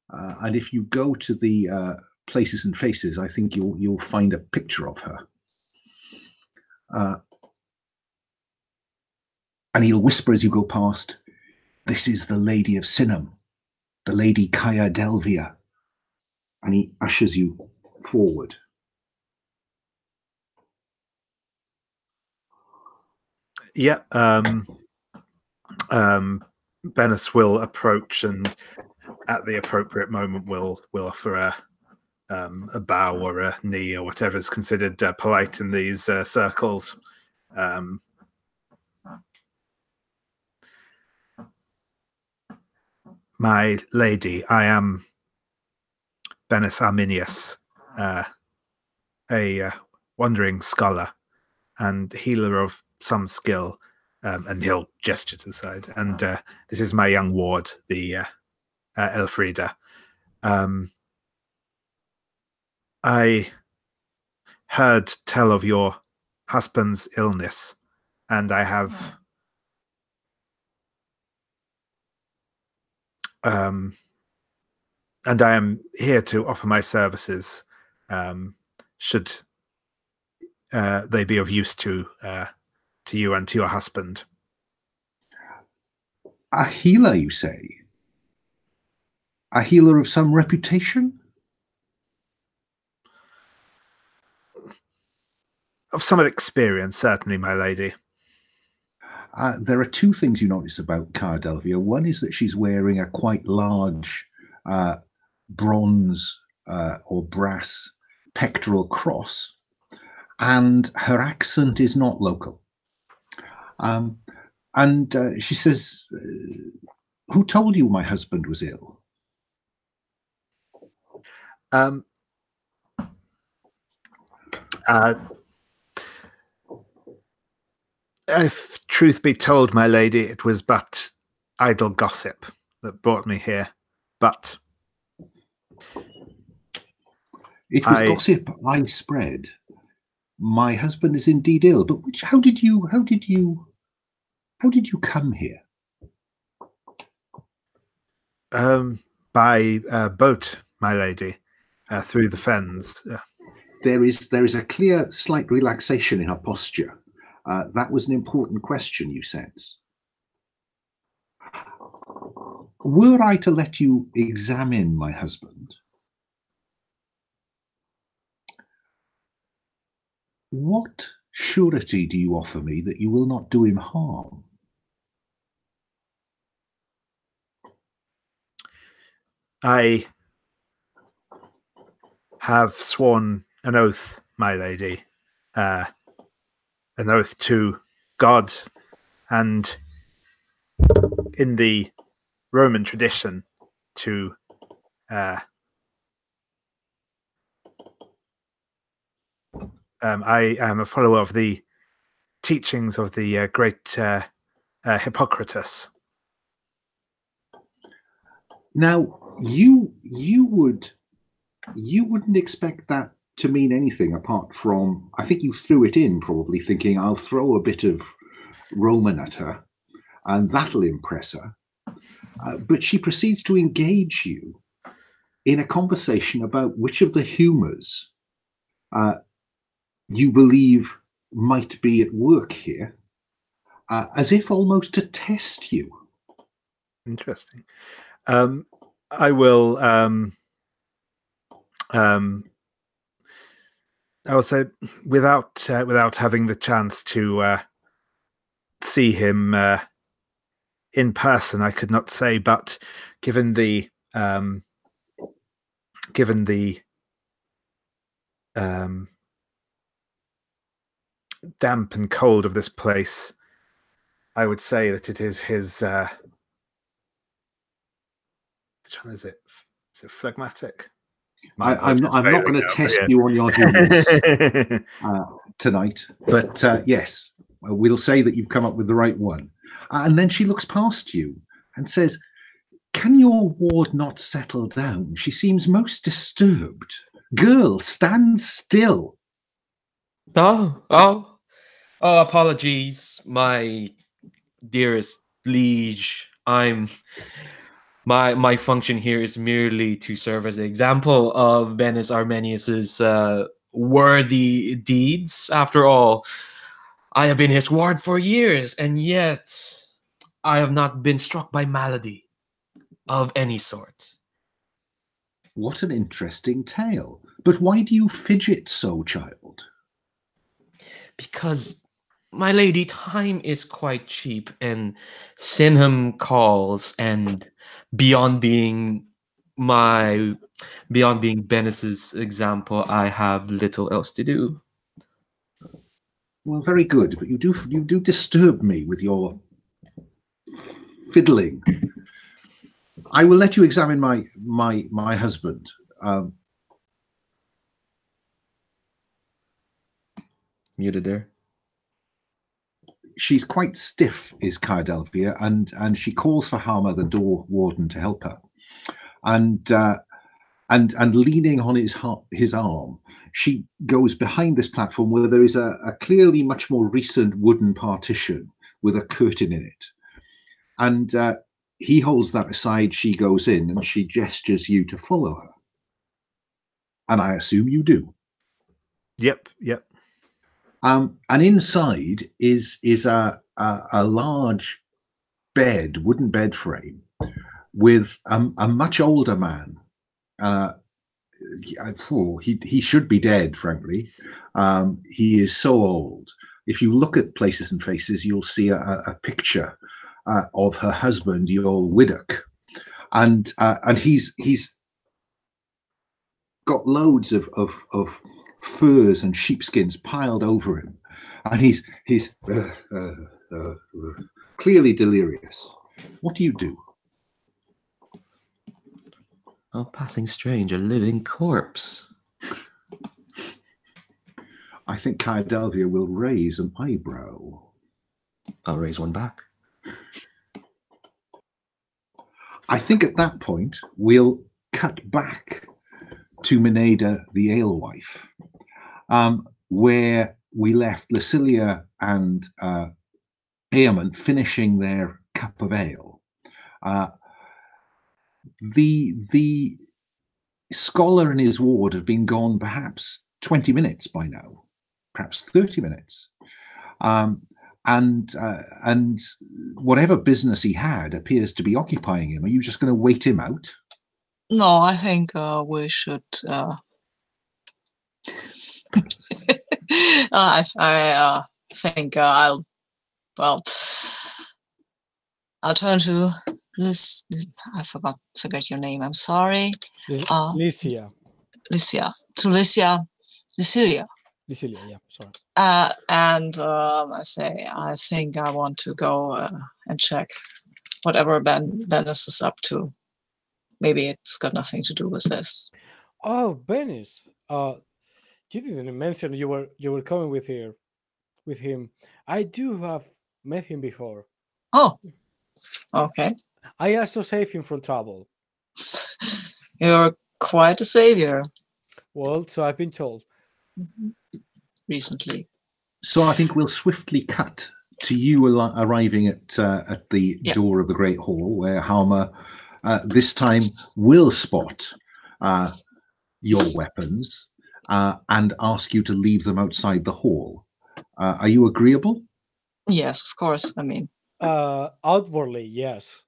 And if you go to the places and faces, I think you'll find a picture of her. And he'll whisper as you go past, "This is the Lady of Synhamm, the Lady Kaya Delvia, and he ushers you forward. Yeah. Bennis will approach, and at the appropriate moment will offer a bow or a knee or whatever is considered polite in these circles. My lady, I am Bennis Arminius, a wandering scholar and healer of some skill, and he'll gesture to the side. And this is my young ward, the Elfrida. I heard tell of your husband's illness, and I have and I am here to offer my services, should they be of use to you and to your husband. A healer, you say? A healer of some reputation? Of some experience, certainly, my lady. There are two things you notice about Cara Delvia. One is that she's wearing a quite large bronze or brass pectoral cross, and her accent is not local. And she says, who told you my husband was ill? If truth be told, my lady, it was but idle gossip that brought me here. But it was gossip I spread. My husband is indeed ill. But how did you come here? By boat, my lady, through the fens. There is a clear slight relaxation in her posture. That was an important question, you sense. Were I to let you examine my husband, what surety do you offer me that you will not do him harm? I have sworn an oath, my lady, an oath to God, and in the Roman tradition, to I am a follower of the teachings of the great Hippocrates. Now, you wouldn't expect that to mean anything apart from, I think you threw it in probably thinking, I'll throw a bit of Roman at her and that'll impress her. But she proceeds to engage you in a conversation about which of the humours you believe might be at work here, as if almost to test you. Interesting. I will say, without having the chance to see him in person, I could not say. But given the damp and cold of this place, I would say that it is his. Which one is it? Is it phlegmatic? I'm not going to test you on your humors tonight, but yes, we'll say that you've come up with the right one. And then she looks past you and says, "Can your ward not settle down? She seems most disturbed. Girl, stand still." Oh, apologies, my dearest liege. My function here is merely to serve as an example of Bennis Arminius's worthy deeds. After all, I have been his ward for years, and yet I have not been struck by malady of any sort. What an interesting tale. But why do you fidget so, child? Because, my lady, time is quite cheap, and Synhamm calls, and beyond being Bennis's example, I have little else to do. Well, very good, but you do disturb me with your fiddling. I will let you examine my husband. Muted there. She's quite stiff, is Cardelvia, and she calls for Harmer, the door warden, to help her. And leaning on his arm, she goes behind this platform where there is a clearly much more recent wooden partition with a curtain in it. And he holds that aside, she goes in, and she gestures you to follow her. And I assume you do. Yep. And inside is a large bed, wooden bed frame, with a much older man. He should be dead, frankly. He is so old. If you look at Places and Faces, you'll see a picture of her husband, Yol Widdock, and he's got loads of furs and sheepskins piled over him, and he's clearly delirious. What do you do? Oh, passing strange, a living corpse. I think Cardelvia will raise an eyebrow. I'll raise one back. I think at that point we'll cut back to Meneda the alewife, where we left Lucilia and Eamon finishing their cup of ale. The scholar and his ward have been gone perhaps 20 minutes by now, perhaps 30 minutes. And whatever business he had appears to be occupying him. Are you just going to wait him out? No, I think we should. I think I'll turn to this. I forgot your name. I'm sorry. Lycia. Lucilia, yeah, sorry. And I say, I think I want to go and check whatever Bennis is up to. Maybe it's got nothing to do with this. Oh, Bennis. You didn't mention you were coming with him. I do have met him before. Oh, okay. I also saved him from trouble. You're quite a savior. Well, so I've been told. Recently. So I think we'll swiftly cut to you arriving at the door of the Great Hall, where Harmer this time will spot your weapons and ask you to leave them outside the hall. Are you agreeable? Yes, of course. I mean, outwardly, yes,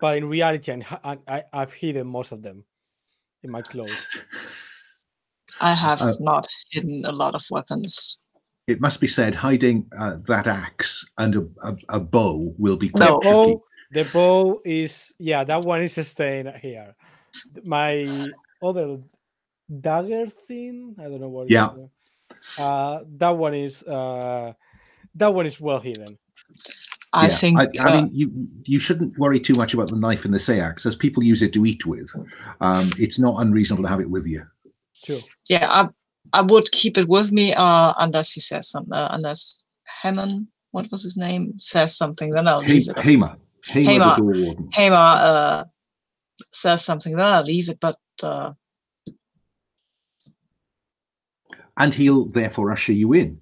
but in reality, I've hidden most of them in my clothes. I have not hidden a lot of weapons. It must be said, hiding that axe and a bow will be quite tricky. The bow is, that one is staying here. My other dagger thing, I don't know what. Yeah. That one is well hidden. I think. I mean, you shouldn't worry too much about the knife and the seax, as people use it to eat with. It's not unreasonable to have it with you. Sure. Yeah, I would keep it with me unless he says something. Unless Hammond, what was his name, says something, then I'll leave it. Hamer, the door warden. Hamer says something, then I'll leave it. But and he'll therefore usher you in.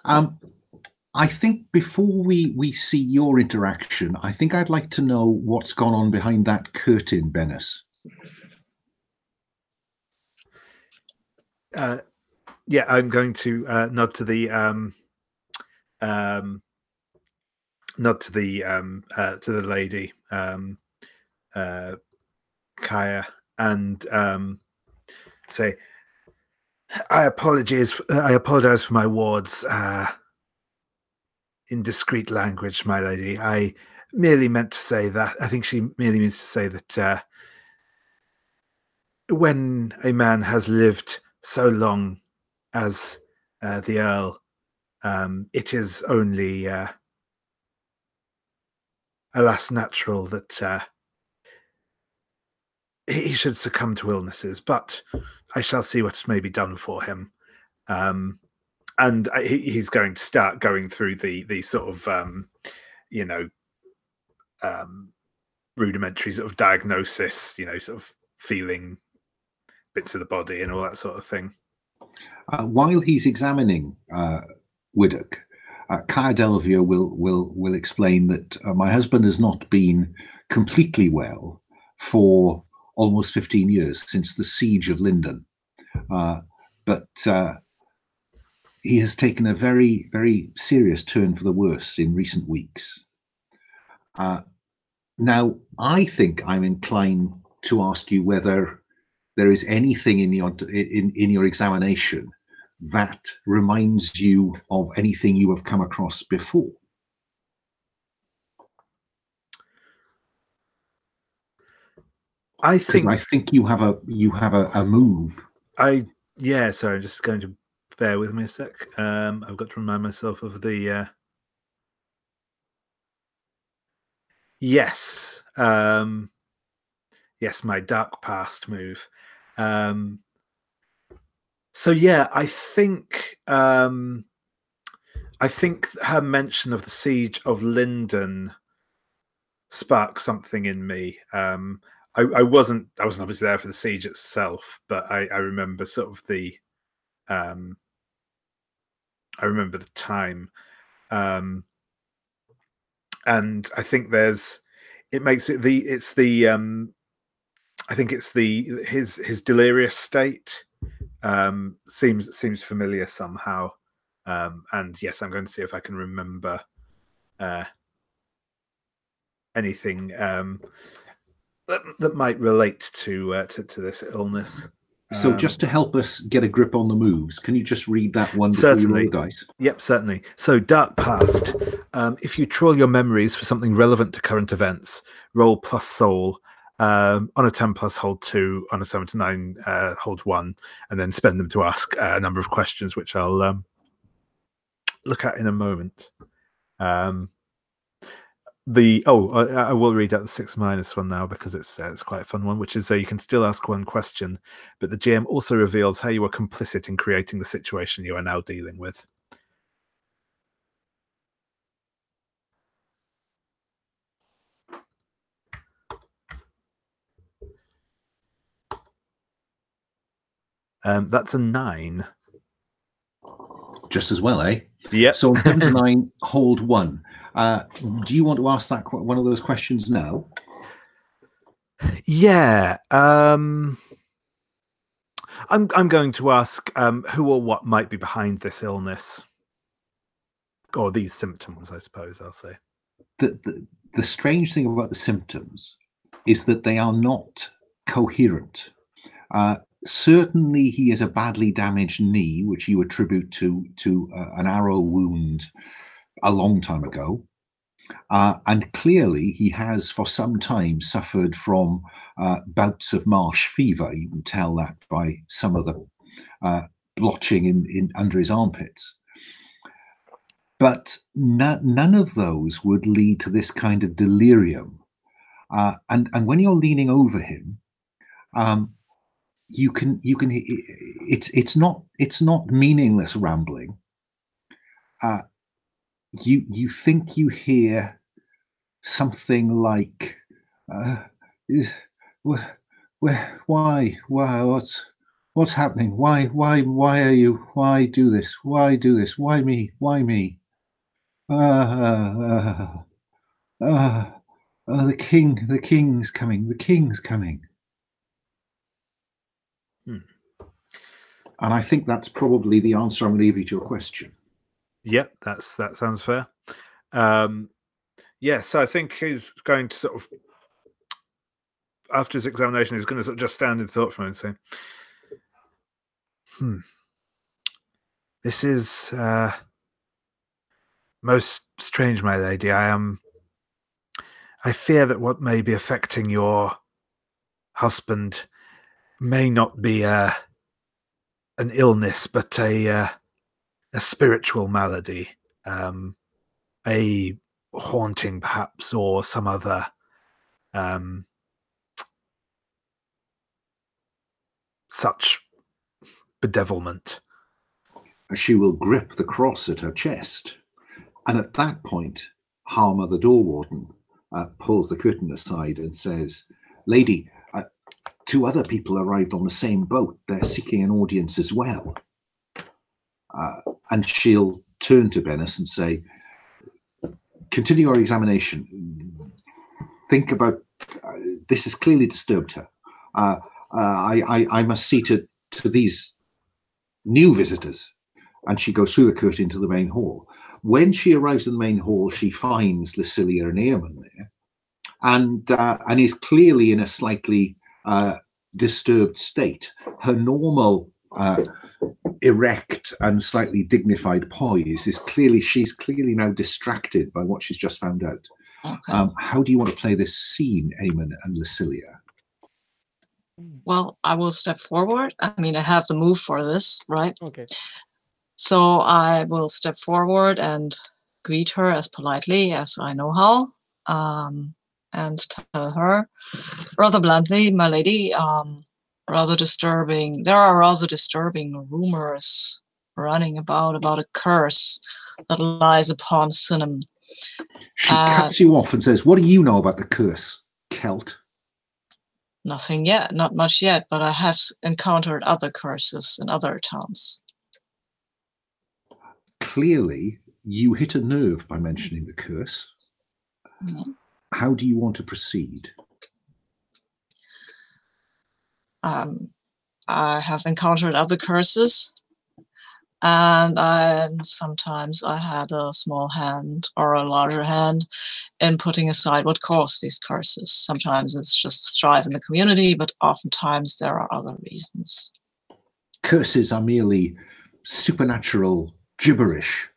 I think before we see your interaction, I think I'd like to know what's gone on behind that curtain, Bennis. I'm going to nod to the Kaya and say, I apologize for my words in discreet language, my lady. I merely meant to say that. I think she merely means to say that when a man has lived so long as the Earl, it is only alas natural that he should succumb to illnesses, but I shall see what may be done for him. And he's going to start going through the sort of rudimentary sort of diagnosis, sort of feeling bits of the body and all that sort of thing. While he's examining Widdock, Kaya Delvier will explain that my husband has not been completely well for almost 15 years, since the siege of Linden. But he has taken a very, very serious turn for the worse in recent weeks. Now, I think I'm inclined to ask you whether there is anything in your examination that reminds you of anything you have come across before. I think you have a move. So I'm just going to bear with me a sec. I've got to remind myself of the yes, my dark past move. So yeah, I think her mention of the siege of Linden sparked something in me. I wasn't obviously there for the siege itself, but I remember sort of the I remember the time, and I think his delirious state seems familiar somehow, and yes, I'm going to see if I can remember anything that might relate to this illness. So just to help us get a grip on the moves, can you just read that one before certainly. You roll the dice? Yep, certainly. So dark past. If you troll your memories for something relevant to current events, roll plus soul. On a 10 plus, hold 2. On a 7 to 9, hold 1, and then spend them to ask a number of questions, which I'll look at in a moment. I will read out the 6- one now because it's quite a fun one, which is you can still ask one question, but the GM also reveals how you were complicit in creating the situation you are now dealing with. That's a 9. Just as well, eh? Yeah. So on 10 to 9, hold 1. Do you want to ask that one of those questions now? Yeah. I'm going to ask who or what might be behind this illness, or these symptoms, I suppose I'll say. The strange thing about the symptoms is that they are not coherent. Certainly, he has a badly damaged knee, which you attribute to an arrow wound a long time ago. And clearly, he has for some time suffered from bouts of marsh fever. You can tell that by some of the blotching in under his armpits. But none of those would lead to this kind of delirium. And when you're leaning over him, you can it's not meaningless rambling. You think you hear something like why what's happening, why are you, why do this, why me, the king's coming. And I think that's probably the answer I'm going to give you to your question. Yep, that sounds fair. So I think he's going to sort of after his examination, he's going to sort of just stand in thought for a moment and say, this is most strange, my lady. I fear that what may be affecting your husband may not be an illness, but a spiritual malady, a haunting perhaps, or some other such bedevilment. She will grip the cross at her chest, and at that point, Harmer, the door warden, pulls the curtain aside and says, "Lady, 2 other people arrived on the same boat. They're seeking an audience as well." And she'll turn to Bennis and say, "Continue your examination. Think about this has clearly disturbed her. I must see to these new visitors." And she goes through the curtain into the main hall. When she arrives in the main hall, she finds Lucilia and Eamon there, and is clearly in a slightly disturbed state. Her normal erect and slightly dignified poise she's clearly now distracted by what she's just found out. Okay. How do you want to play this scene, Eamon and Lucilia? Well, I will step forward. I mean, I have the move for this, right? Okay. So I will step forward and greet her as politely as I know how, and tell her rather bluntly, my lady, there are rather disturbing rumors running about a curse that lies upon Synhamm. She cuts you off and says, "What do you know about the curse, Celt?" Nothing yet, not much yet, but I have encountered other curses in other towns. Clearly, you hit a nerve by mentioning the curse. Mm-hmm. How do you want to proceed? I have encountered other curses, and sometimes I had a small hand or a larger hand in putting aside what caused these curses. Sometimes it's just strife in the community, but oftentimes there are other reasons. Curses are merely supernatural gibberish.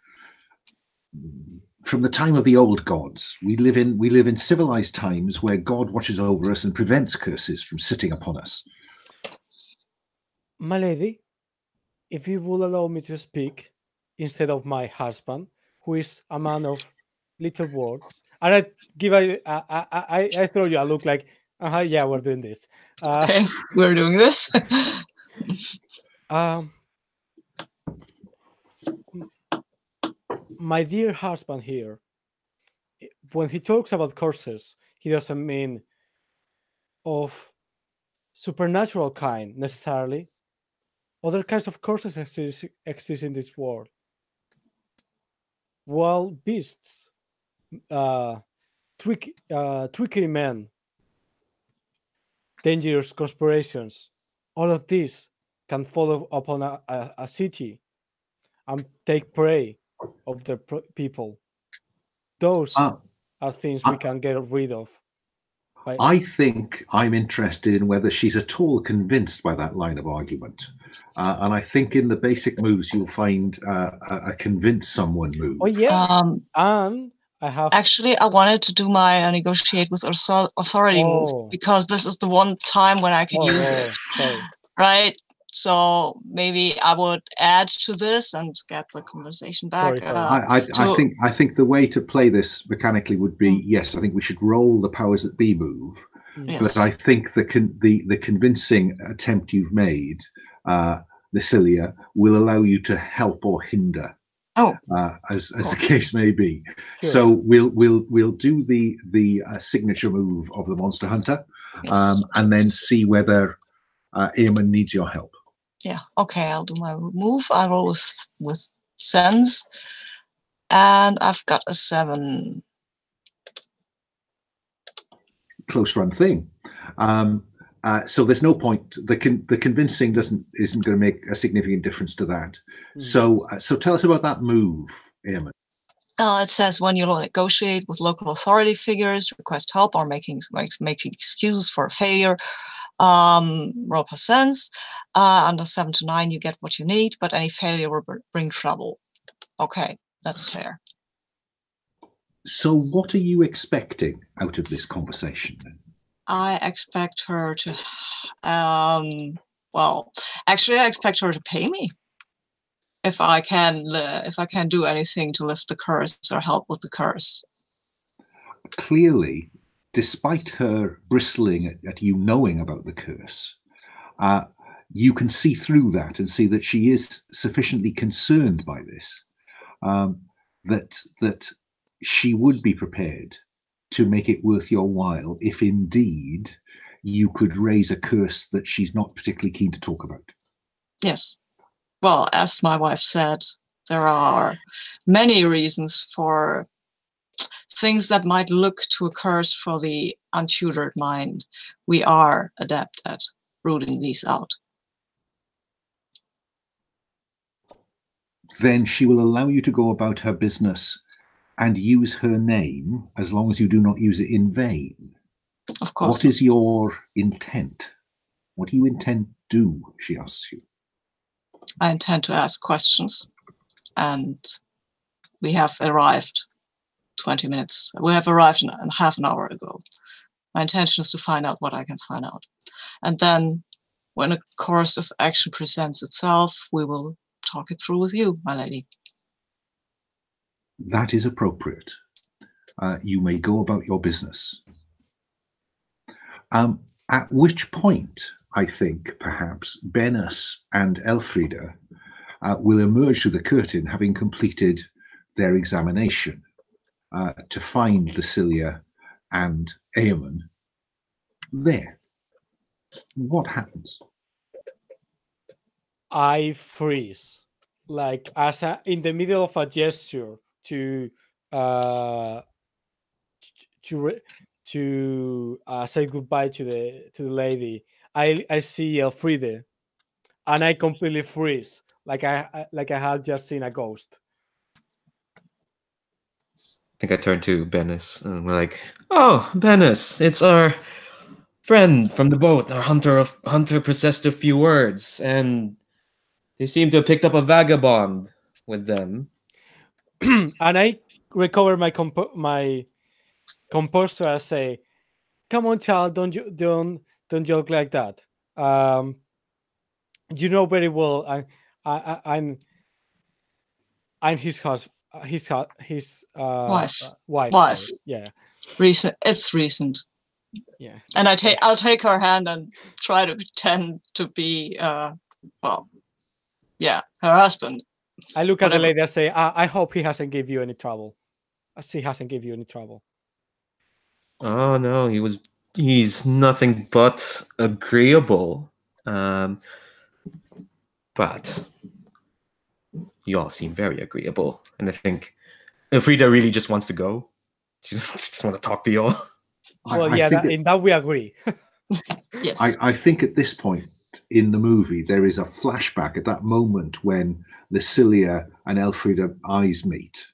From the time of the old gods, we live in civilized times where God watches over us and prevents curses from sitting upon us. My lady, if you will allow me to speak instead of my husband, who is a man of little words, and I throw you a look like, yeah, we're doing this. Okay, we're doing this. My dear husband here, when he talks about curses, he doesn't mean of supernatural kind necessarily. Other kinds of curses exist in this world. Wild beasts, trickery men, dangerous conspirations. All of this can follow upon a city and take prey of the people. Those are things we can get rid of. I think I'm interested in whether she's at all convinced by that line of argument. And I think in the basic moves, you'll find a convince someone move. Oh, yeah. And I have... Actually, I wanted to do my negotiate with authority move, because this is the one time when I can use it. Sorry. Right? So maybe I would add to this and get the conversation back. I think the way to play this mechanically would be, yes, I think we should roll the powers that be move. Yes. But I think the convincing attempt you've made, Lucilia, will allow you to help or hinder. As the case may be. Sure. So we'll do the signature move of the Monster Hunter, yes. And then see whether Eamon needs your help. Yeah, okay, I'll do my move. I roll with sense, and I've got a 7. Close run thing. So there's no point. The convincing isn't going to make a significant difference to that. So tell us about that move, Eamon. It says when you negotiate with local authority figures, request help, or making excuses for failure, roll +sense. Under 7 to 9, you get what you need, but any failure will bring trouble. Okay, that's fair. So what are you expecting out of this conversation then? I expect her to, well, actually, I expect her to pay me if I can do anything to lift the curse or help with the curse. Clearly, despite her bristling at you knowing about the curse, you can see through that and see that she is sufficiently concerned by this, that she would be prepared to make it worth your while if indeed you could raise a curse that she's not particularly keen to talk about. Yes. Well, as my wife said, there are many reasons for things that might look to a curse for the untutored mind. We are adept at rooting these out. Then she will allow you to go about her business and use her name as long as you do not use it in vain. Of course. What is your intent? What do you intend to do, she asks you. I intend to ask questions, and we have arrived 20 minutes. We have arrived half an hour ago. My intention is to find out what I can find out. And then when a course of action presents itself, we will talk it through with you, my lady. That is appropriate. You may go about your business. At which point, I think, perhaps, Bennis and Elfrida will emerge through the curtain, having completed their examination, to find Lucilia and Eamon there. What happens? I freeze, like in the middle of a gesture to say goodbye to the lady. I see Elfrida, and I completely freeze, like I had just seen a ghost. I think I turned to Bennis and we're like, "Oh, Bennis, it's our friend from the boat. Our hunter possessed a few words, and they seem to have picked up a vagabond with them." And I recover my composure. I say, "Come on, child, don't joke like that. You know very well I'm his husband, his Wife. wife. Wife. Sorry. Yeah. Recent. It's recent. Yeah. And I'll take her hand and try to pretend to be well, yeah, her husband. I look at the lady and say, I hope he hasn't give you any trouble. She hasn't give you any trouble. Oh no, he's nothing but agreeable. But you all seem very agreeable, and I think Elfrida really just wants to go. She just want to talk to y'all. Well, in that we agree. Yes. I think at this point in the movie, there is a flashback at that moment when Lucilia and Elfrida eyes meet.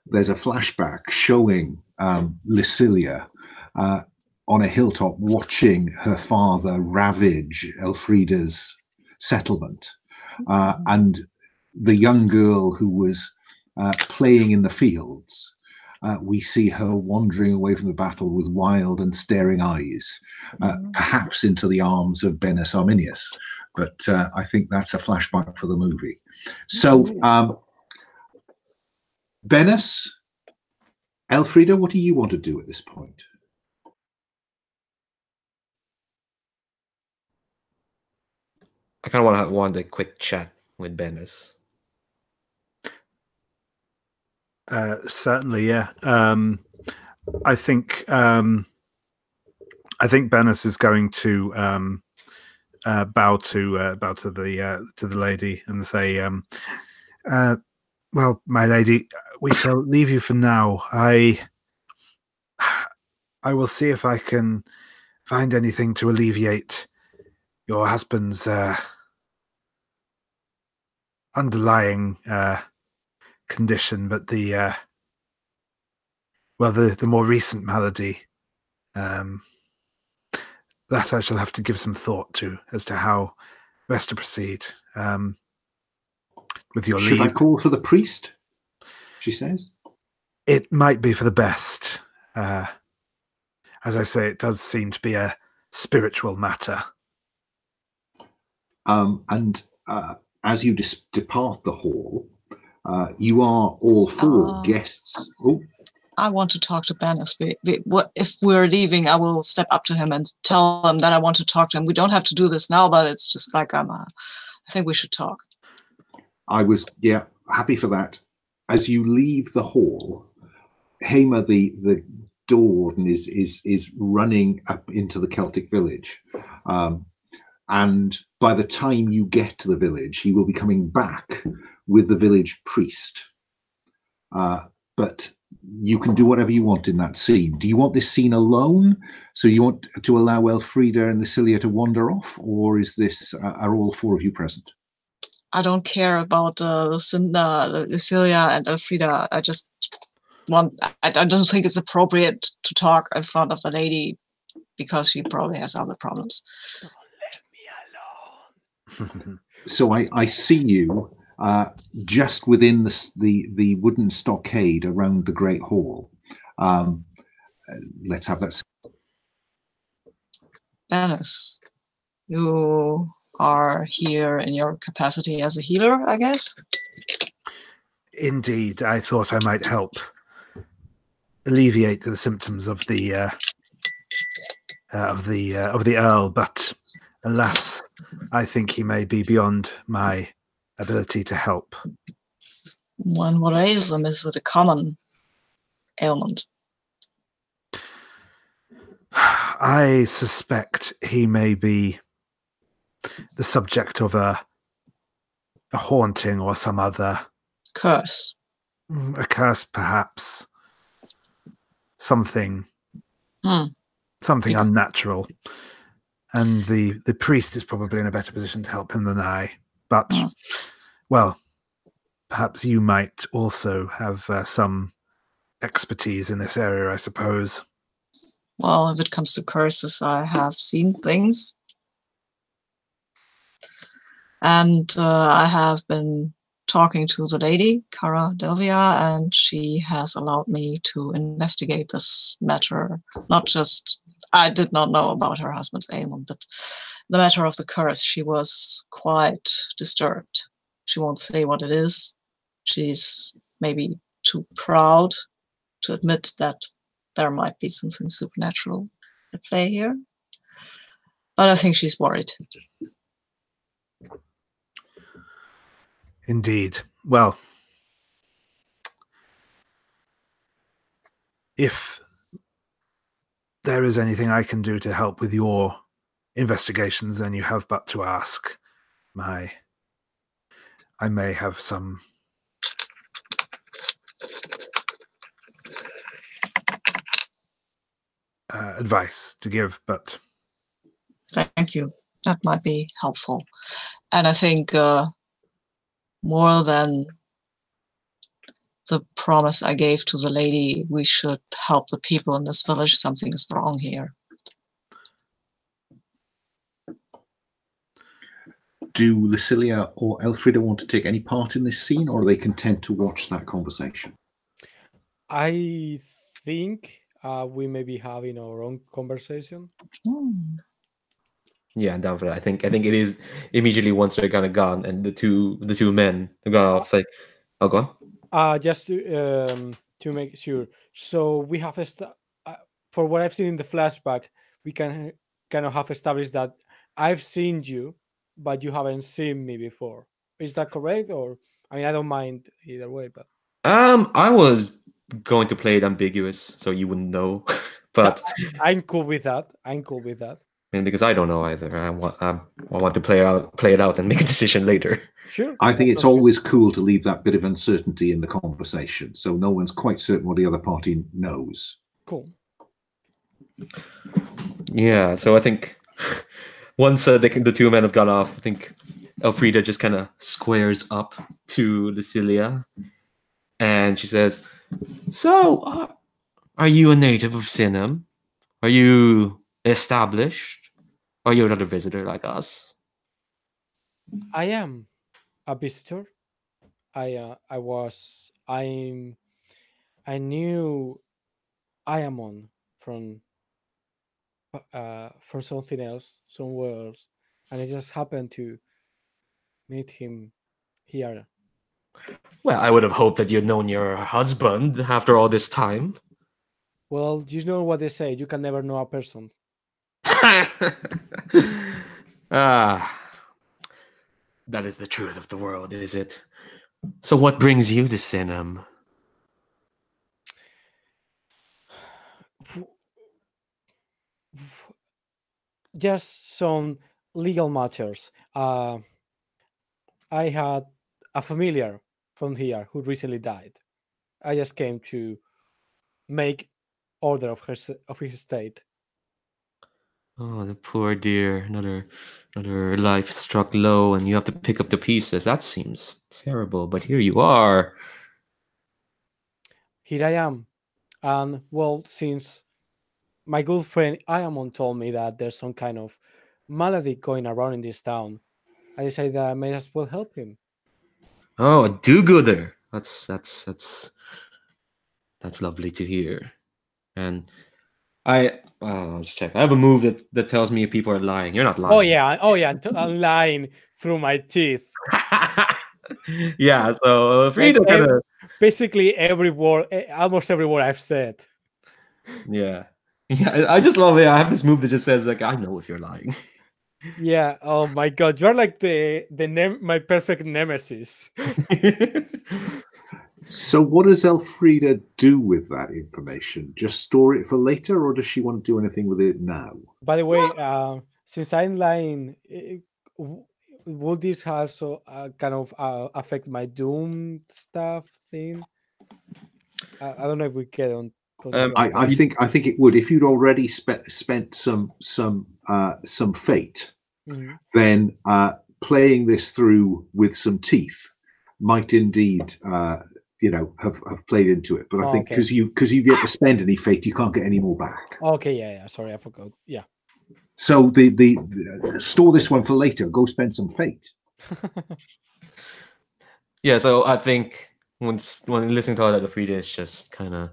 There's a flashback showing Lucilia on a hilltop watching her father ravage Elfrida's settlement. And the young girl who was playing in the fields, we see her wandering away from the battle with wild and staring eyes, perhaps into the arms of Bennis Arminius. But I think that's a flashback for the movie. So, Bennis, Elfrida, what do you want to do at this point? I kind of want a quick chat with Bennis. Certainly, yeah. I think Bennis is going to bow to the lady and say, "Well, my lady, we shall leave you for now. I will see if I can find anything to alleviate your husband's underlying condition, but the well, the more recent malady, that I shall have to give some thought to as to how best to proceed. With your Should I leave, call for the priest? She says. it might be for the best. As I say, it does seem to be a spiritual matter. And as you depart the hall, you are all four guests. Oh, I want to talk to Bennis. If we're leaving, I will step up to him and tell him that I want to talk to him. We don't have to do this now, but it's just like I think we should talk. I was, happy for that. As you leave the hall, Hamer, the door warden, is running up into the Celtic village. And by the time you get to the village, he will be coming back with the village priest. But you can do whatever you want in that scene. Do you want this scene alone? So you want to allow Elfrida and Lucilia to wander off? Or is this, are all four of you present? I don't care about Lucilia and Elfrida. I just I don't think it's appropriate to talk in front of the lady because she probably has other problems. Leave me alone. So I see you just within the wooden stockade around the Great Hall. Let's have that. Bennis, you are here in your capacity as a healer, I guess? Indeed, I thought I might help alleviate the symptoms of the Earl, but alas, I think he may be beyond my ability to help. When what ails him, is it a common ailment? I suspect he may be the subject of a haunting or some other curse. A curse, perhaps. Something unnatural. And the priest is probably in a better position to help him than I. But, well, perhaps you might also have some expertise in this area, I suppose. Well, if it comes to curses, I have seen things. And I have been talking to the lady, Cara Delvia, and she has allowed me to investigate this matter. Not just, I did not know about her husband's ailment, but the matter of the curse. She was quite disturbed. She won't say what it is. She's maybe too proud to admit that there might be something supernatural at play here. But I think she's worried. Indeed. Well, if there is anything I can do to help with your investigations, then you have but to ask. I may have some advice to give, but thank you. That might be helpful. And I think more than the promise I gave to the lady, we should help the people in this village. Something is wrong here. Do Lucilia or Elfrida want to take any part in this scene, or are they content to watch that conversation? I think we may be having our own conversation. Yeah, I'm down for that. I think it is immediately once they're kind of gone, and the two men have gone off. Like, oh, go on. Just to make sure. So we have for what I've seen in the flashback, we can kind of have established that I've seen you, but you haven't seen me before. Is that correct? Or I mean, I don't mind either way, but I was going to play it ambiguous, so you wouldn't know. But I'm cool with that. And because I don't know either, I want to play it out and make a decision later. Sure. I think it's always cool to leave that bit of uncertainty in the conversation, so no one's quite certain what the other party knows. Cool. Yeah, so I think once the two men have gone off, I think Elfrida just kind of squares up to Lucilia, and she says, "So, Are you a native of Synhamm? Are you established? Or are you another visitor like us? I am a visitor. I knew Iamon from from something else, somewhere else, and I just happened to meet him here. Well, I would have hoped that you'd known your husband after all this time. Well, you know what they say, you can never know a person. Ah, that is the truth of the world, is it? So what brings you to Synhamm? Just some legal matters. I had a familiar from here who recently died. I just came to make order of of his estate. Oh, the poor dear. Another life struck low and you have to pick up the pieces. That seems terrible, but here you are. Here I am, and well, since my good friend Ayamon told me that there's some kind of malady going around in this town, I decided that I may as well help him. Oh, a do-gooder. That's lovely to hear. And I'll just check. I have a move that tells me if people are lying. You're not lying. Oh yeah, I'm lying through my teeth. Yeah, so Frida Like, kind of basically every word, almost every word I've said. yeah. Yeah, I just love it. I have this move that just says like I know if you're lying. Yeah. Oh my god, you're like my perfect nemesis. So what does Elfrida do with that information? Just store it for later, or does she want to do anything with it now? By the way, since I'm lying, would this also kind of affect my doom stuff thing? I don't know if we get on. I think it would. If you'd already spent some fate, then playing this through with some teeth might indeed have played into it. But I think because you've yet to spend any fate, you can't get any more back. Okay, yeah. Sorry, I forgot. Yeah. So the store this one for later. Go spend some fate. Yeah, so I think when listening to all that, Frida is just kind of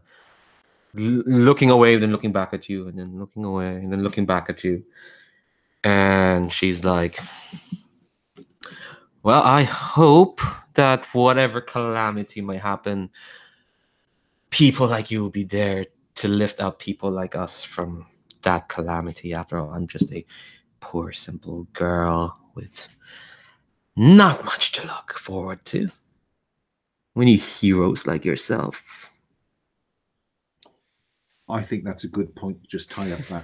looking away, then looking back at you, and then looking away, and then looking back at you, and she's like, "Well, I hope that whatever calamity might happen, people like you will be there to lift up people like us from that calamity. After all, I'm just a poor, simple girl with not much to look forward to. We need heroes like yourself." I think that's a good point. Just tie up Sure.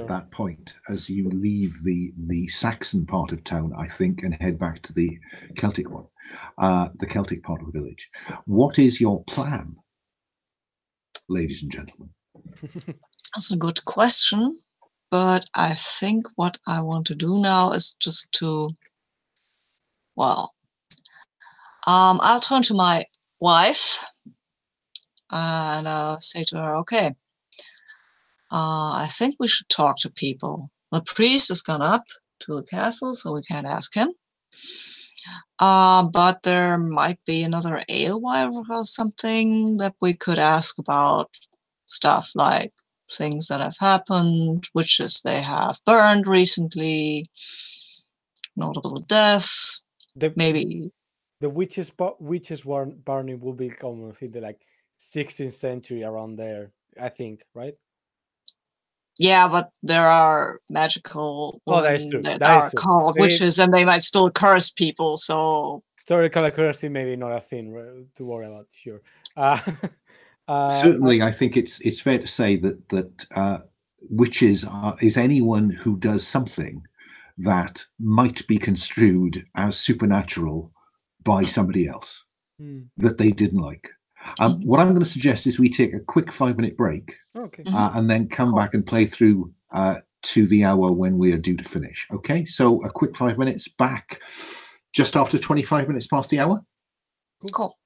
that point as you leave the Saxon part of town, I think, and head back to the Celtic one, the Celtic part of the village. What is your plan, ladies and gentlemen? That's a good question, but I think what I want to do now is just to, well, I'll turn to my wife and say to her, okay, I think we should talk to people. The priest has gone up to the castle, so we can't ask him. But there might be another alewife or something that we could ask about stuff like things that have happened, witches they have burned recently, notable deaths, maybe. The witches burning will be common in the 16th century around there, I think, right? Yeah, but there are magical women that is true. that are called witches, and they might still curse people. So historical accuracy maybe not a thing to worry about. Sure. Certainly, I think it's fair to say that witches is anyone who does something that might be construed as supernatural by somebody else that they didn't like. What I'm going to suggest is we take a quick 5-minute break, and then come back and play through to the hour when we are due to finish. Okay, so a quick 5 minutes, back just after 25 minutes past the hour. Cool.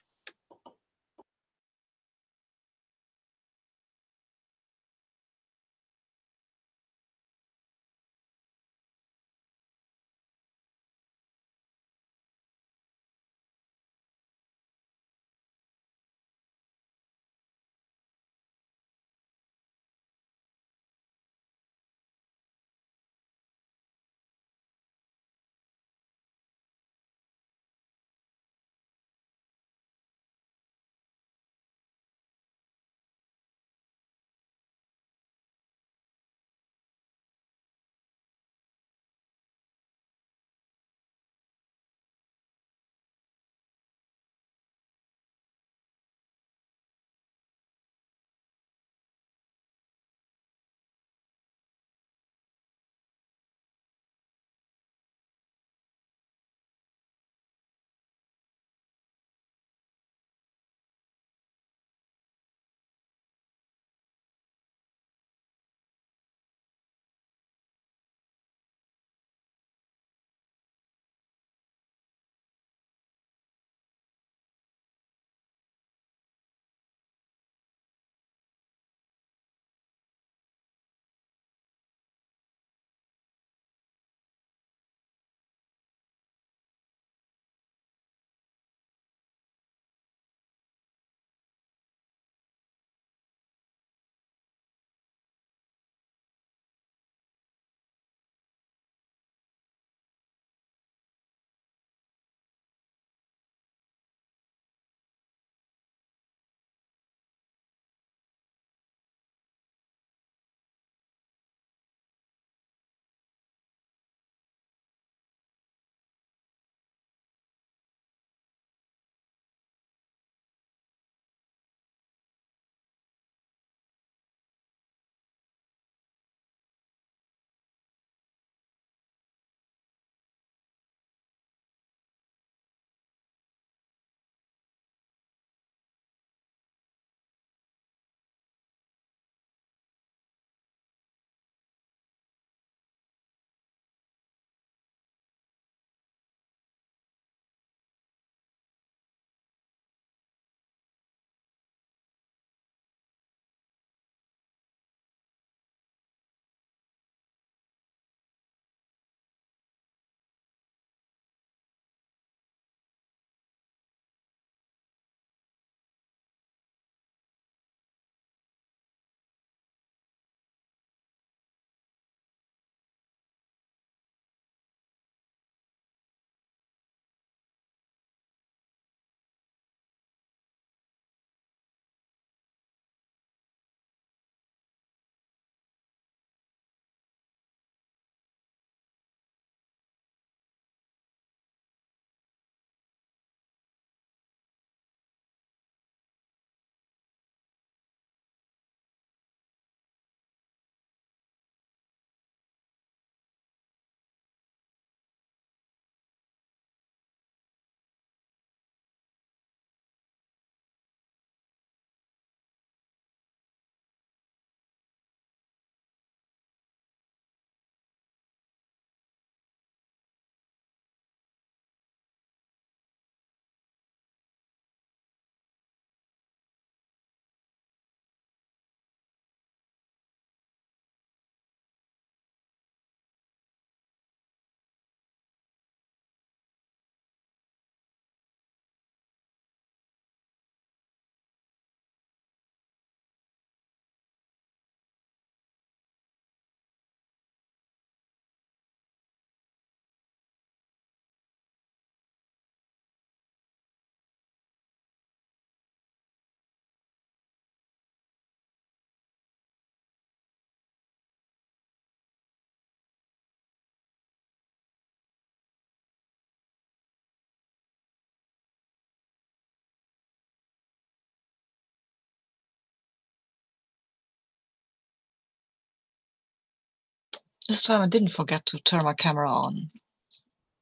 This time I didn't forget to turn my camera on.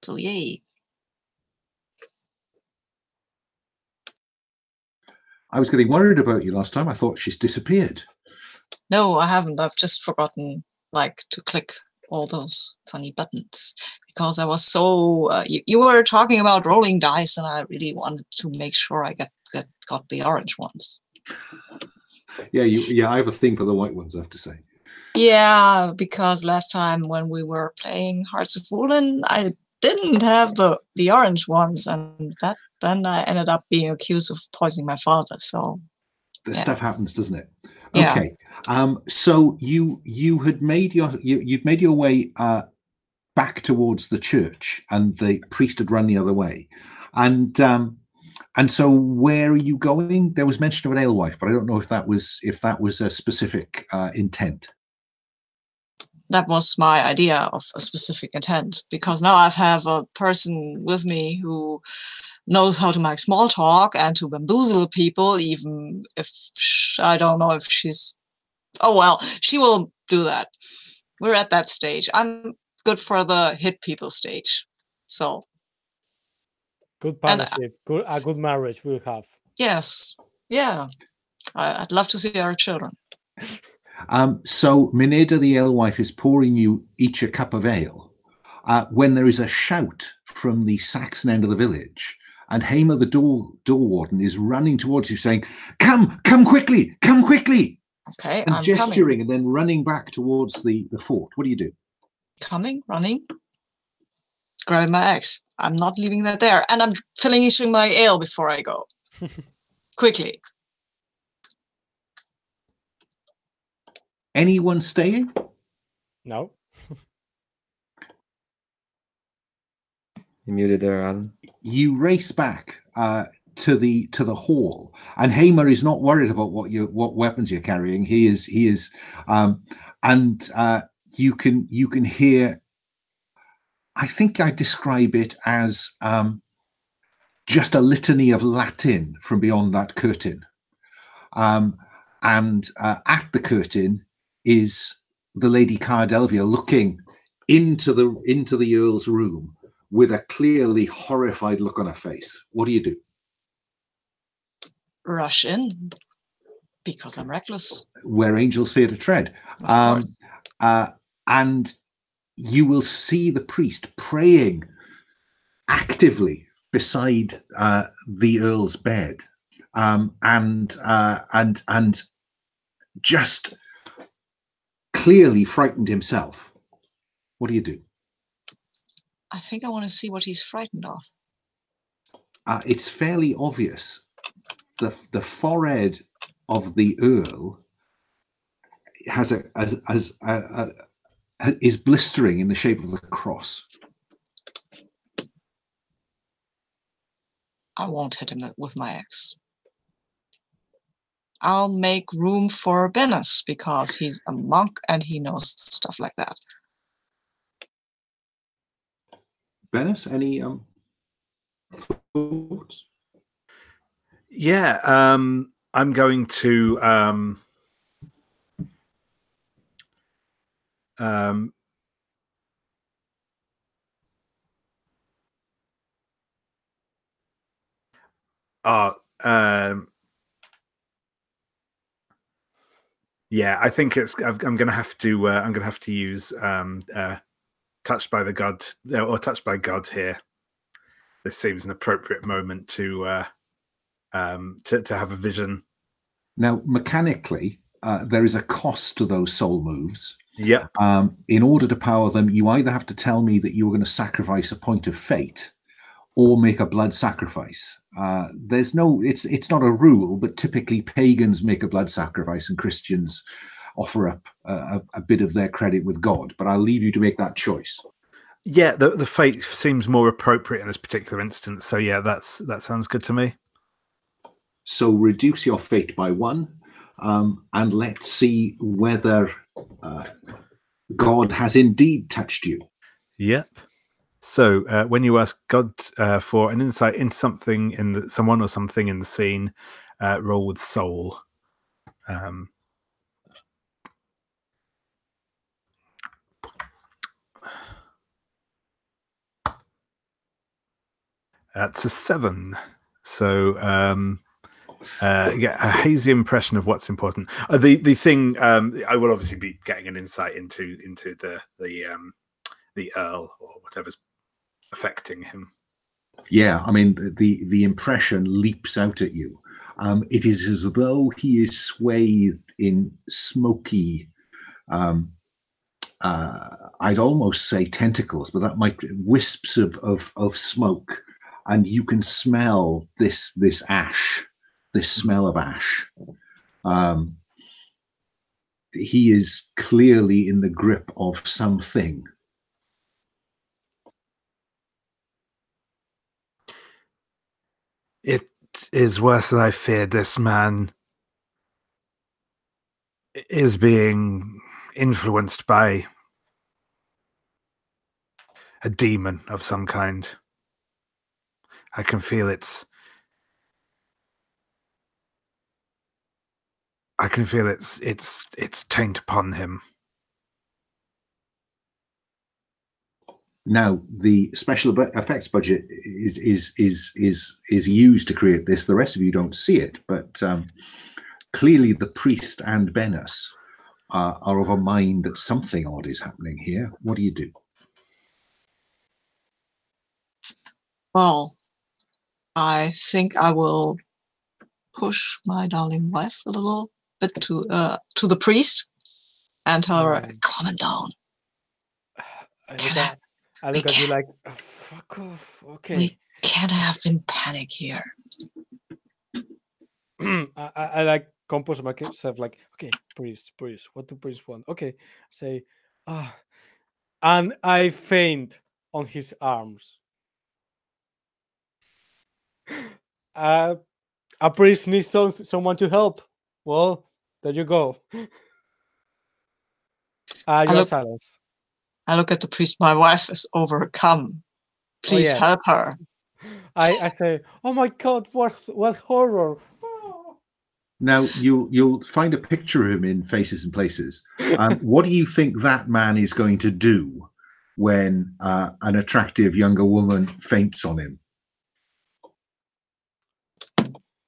So yay. I was getting worried about you last time. I thought she's disappeared. No, I haven't. I've just forgotten to click all those funny buttons because I was so you were talking about rolling dice and I really wanted to make sure I got the orange ones. Yeah, I have a thing for the white ones, I have to say. Yeah, because last time when we were playing Hearts of Woolen, I didn't have the orange ones, and then I ended up being accused of poisoning my father. So the stuff happens, doesn't it? Yeah. Okay. So you had made you'd made your way back towards the church, and the priest had run the other way, and so where are you going? There was mention of an alewife, but I don't know if that was a specific intent. That was my idea of a specific intent, because now I have a person with me who knows how to make small talk and to bamboozle people, even if I don't know if she's... Oh, well, she will do that. We're at that stage. I'm good for the hit people stage. So... Good partnership, a good marriage we'll have. Yes. Yeah. I'd love to see our children. So Mineda the alewife is pouring you each a cup of ale when there is a shout from the Saxon end of the village, and Hamer the door warden is running towards you saying, come quickly, come quickly. Okay, and I'm gesturing coming. And then running back towards the fort. What do you do? Coming, running, grabbing my axe. I'm not leaving that there. And I'm finishing my ale before I go. Quickly. Anyone staying? No. You muted there, Alan. You race back to the hall, and Hamer is not worried about what weapons you're carrying. He is, and you can hear. I think I describe it as just a litany of Latin from beyond that curtain, and at the curtain is the Lady Cardelvia looking into the Earl's room with a clearly horrified look on her face. What do you do? Rush in, because I'm reckless. Where angels fear to tread. Of course. And you will see the priest praying actively beside the Earl's bed, and just clearly frightened himself. What do you do? I think I want to see what he's frightened of. It's fairly obvious. The forehead of the Earl is blistering in the shape of the cross. I won't hit him with my axe. I'll make room for Bennis, because he's a monk and he knows stuff like that. Bennis, any thoughts? Yeah, I'm going to yeah, I think I'm gonna have to use touched by the god, or touched by God here. This seems an appropriate moment to have a vision. Now, mechanically, there is a cost to those soul moves. Yeah. In order to power them, you either have to tell me that you are going to sacrifice a point of fate, or make a blood sacrifice. It's not a rule, but typically pagans make a blood sacrifice and Christians offer up a bit of their credit with God. But I'll leave you to make that choice. Yeah, the fate seems more appropriate in this particular instance. So yeah, that sounds good to me. So reduce your fate by 1, and let's see whether God has indeed touched you. Yep. So when you ask God for an insight into something in someone or something in the scene, roll with soul. That's a 7. So yeah, a hazy impression of what's important. The thing I will obviously be getting an insight into the Earl or whatever's affecting him. Yeah, I mean the impression leaps out at you. It is as though he is swathed in smoky. I'd almost say tentacles, but that might wisps of smoke, and you can smell this ash, this smell of ash. He is clearly in the grip of something. It is worse than I feared. This man is being influenced by a demon of some kind. I can feel its taint upon him. Now, the special effects budget is used to create this. The rest of you don't see it, but clearly the priest and Bennis are of a mind that something odd is happening here. What do you do? Well, I think I will push my darling wife a little bit to the priest and tell her, calm down. I look at you like, oh, fuck off. Okay. We can't have in panic here. I like compose myself like, okay, priest, what do priest want? Okay, say, and I faint on his arms. A priest needs someone to help. Well, there you go. Silence. I look at the priest. My wife is overcome. Please help her. I say, oh my God, what horror. Now, you'll find a picture of him in Faces and Places. What do you think that man is going to do when an attractive younger woman faints on him?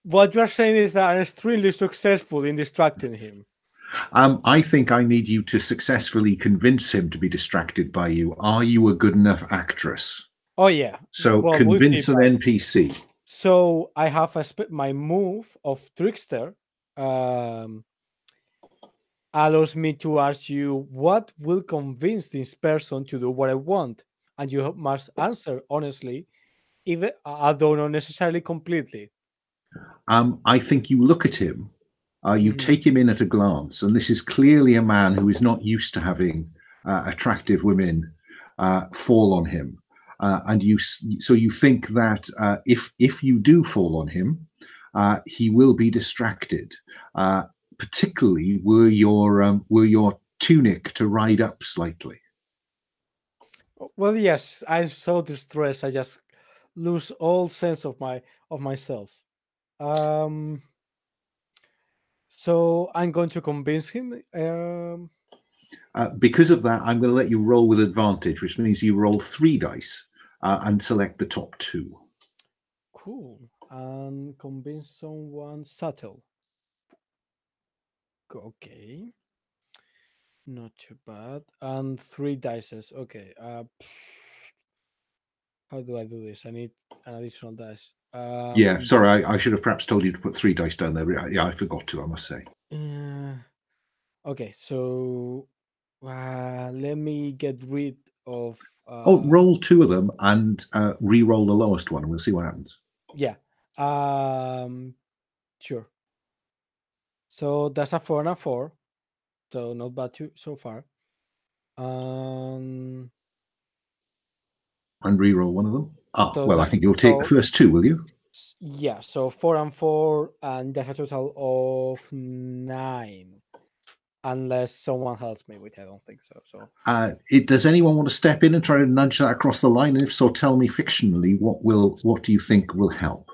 What you're saying is that I'm extremely successful in distracting him. I think I need you to successfully convince him to be distracted by you. Are you a good enough actress? Oh, yeah. So convince an NPC. So I have my move of Trickster allows me to ask you what will convince this person to do what I want. And you must answer honestly, even although not necessarily completely. I think you look at him, you take him in at a glance, and this is clearly a man who is not used to having attractive women fall on him. And you think that if you do fall on him, he will be distracted. Particularly were your tunic to ride up slightly. Well, yes, I'm so distressed. I just lose all sense of myself. So I'm going to convince him. Because of that, I'm going to let you roll with advantage, which means you roll 3 dice and select the top 2. Cool. And convince someone subtle. Okay. Not too bad. And 3 dices. Okay. How do I do this? I need an additional dice. Yeah, sorry, I should have perhaps told you to put 3 dice down there. Yeah, I forgot to, I must say. Okay, so let me get rid of... roll 2 of them and re-roll the lowest one, and we'll see what happens. Yeah. Sure. So that's a 4 and a 4. So not bad so far. And re-roll one of them. So well, I think you'll take the first 2, will you? Yeah, so 4 and 4, and that's a total of 9. Unless someone helps me, which I don't think so. Does anyone want to step in and try to nudge that across the line? And if so, tell me fictionally, what do you think will help?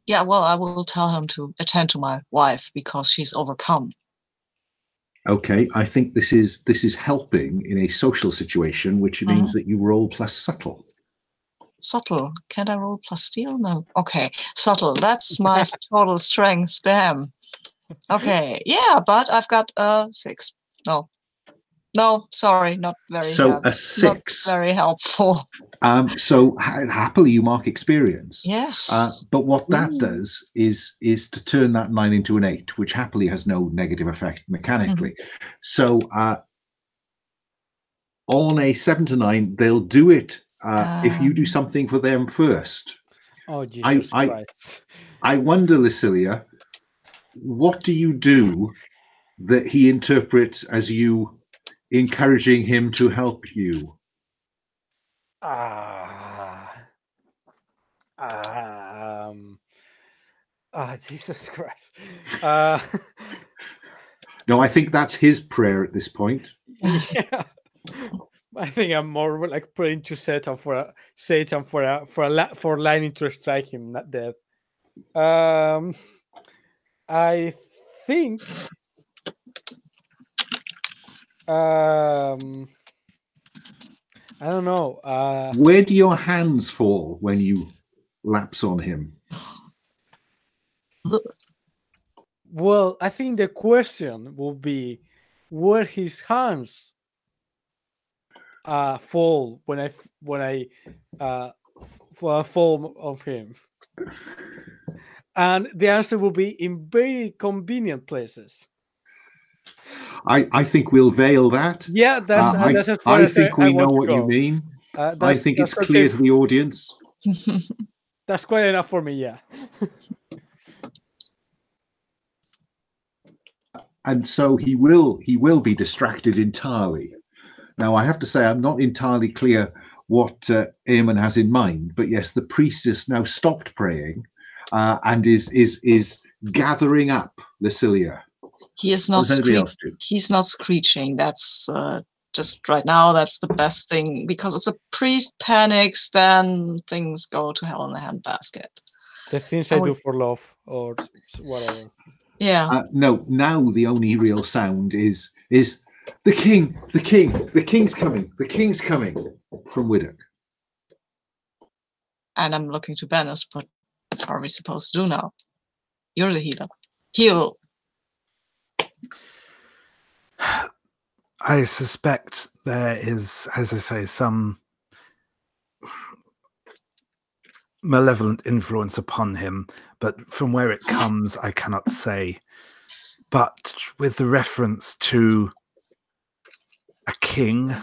Yeah, well, I will tell him to attend to my wife because she's overcome. Okay, I think this is helping in a social situation, which means that you roll plus subtle. Subtle. Can't I roll plus steel? No. Okay. Subtle. That's my total strength. Damn. Okay. Yeah, but I've got a 6. No. No, sorry, not very. So a 6. Not very helpful. So happily you mark experience. Yes. But what that does is to turn that 9 into an 8, which happily has no negative effect mechanically. So on a 7 to 9, they'll do it if you do something for them first. Oh, Jesus Christ. I wonder, Lucilia, what do you do that he interprets as you encouraging him to help you? Jesus Christ. No, I think that's his prayer at this point. Yeah. I think I'm more like praying to Satan for lightning to strike him, not death. I think I don't know. Where do your hands fall when you lapse on him? Well, I think the question will be where his hands fall when I fall on him, and the answer will be in very convenient places. I think we'll veil that. Yeah, that's as far I as think I we know want to what you go. mean. I think it's okay. clear to the audience. That's quite enough for me, yeah. And so he will be distracted entirely. Now, I have to say, I'm not entirely clear what Eamon has in mind, but yes, the priest has now stopped praying and is gathering up Lucilia. He is not. He's not screeching. That's just right now. That's the best thing, because if the priest panics, then things go to hell in a handbasket. The things I do for love or whatever. Yeah. No, now the only real sound is the king's coming from Widdock. And I'm looking to Bennis, but what are we supposed to do now? You're the healer. Heal. I suspect there is, as I say, some malevolent influence upon him, but from where it comes, I cannot say. But with the reference to a king,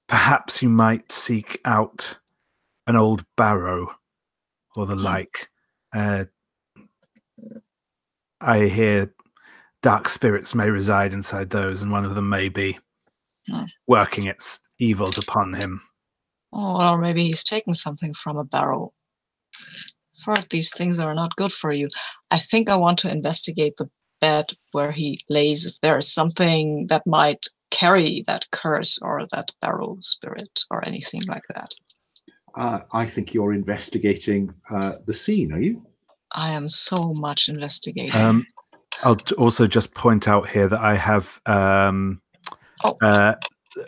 perhaps you might seek out an old barrow or the like. I hear dark spirits may reside inside those, and one of them may be working its evils upon him. Oh, or maybe he's taken something from a barrel. For these things are not good for you. I think I want to investigate the bed where he lays, if there is something that might carry that curse or that barrow spirit or anything like that. I think you're investigating the scene, are you? I am so much investigating. I'll also just point out here that I have a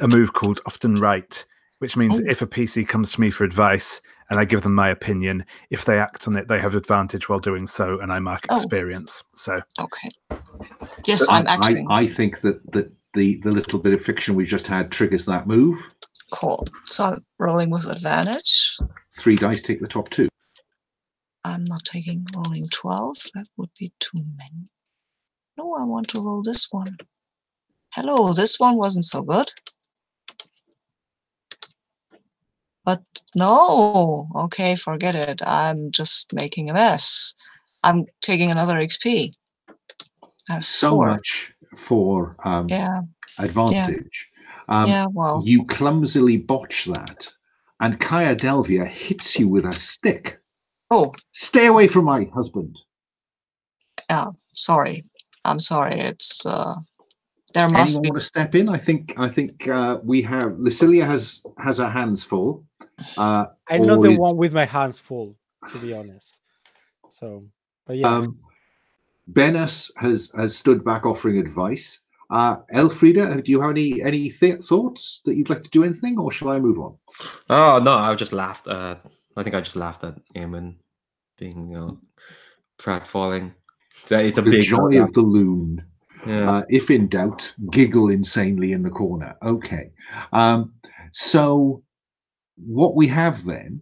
move called Often Right, which means if a PC comes to me for advice and I give them my opinion, if they act on it, they have advantage while doing so, and I mark experience. So okay. Yes, I'm acting. I think that the little bit of fiction we just had triggers that move. Cool. So I'm rolling with advantage. 3 dice, take the top 2. I'm not rolling 12. That would be too many. No, I want to roll this one. Hello, this one wasn't so good. But no, okay, forget it. I'm just making a mess. I'm taking another XP. I have so 4. much for advantage. Well, you clumsily botch that, and Kaya Delvia hits you with a stick. Oh, stay away from my husband. Sorry. I'm sorry. It's there must Anyone be. Want to step in? I think we have Lucilia has her hands full. I'm not the one with my hands full, to be honest. So, but yeah. Bennis has stood back offering advice. Elfrida, do you have any thoughts that you'd like to do anything, or shall I move on? Oh no, I just laughed. I think I just laughed at Eamon being pratfalling. It's a The big joy of the loon. yeah. If in doubt, giggle insanely in the corner. Okay. So what we have then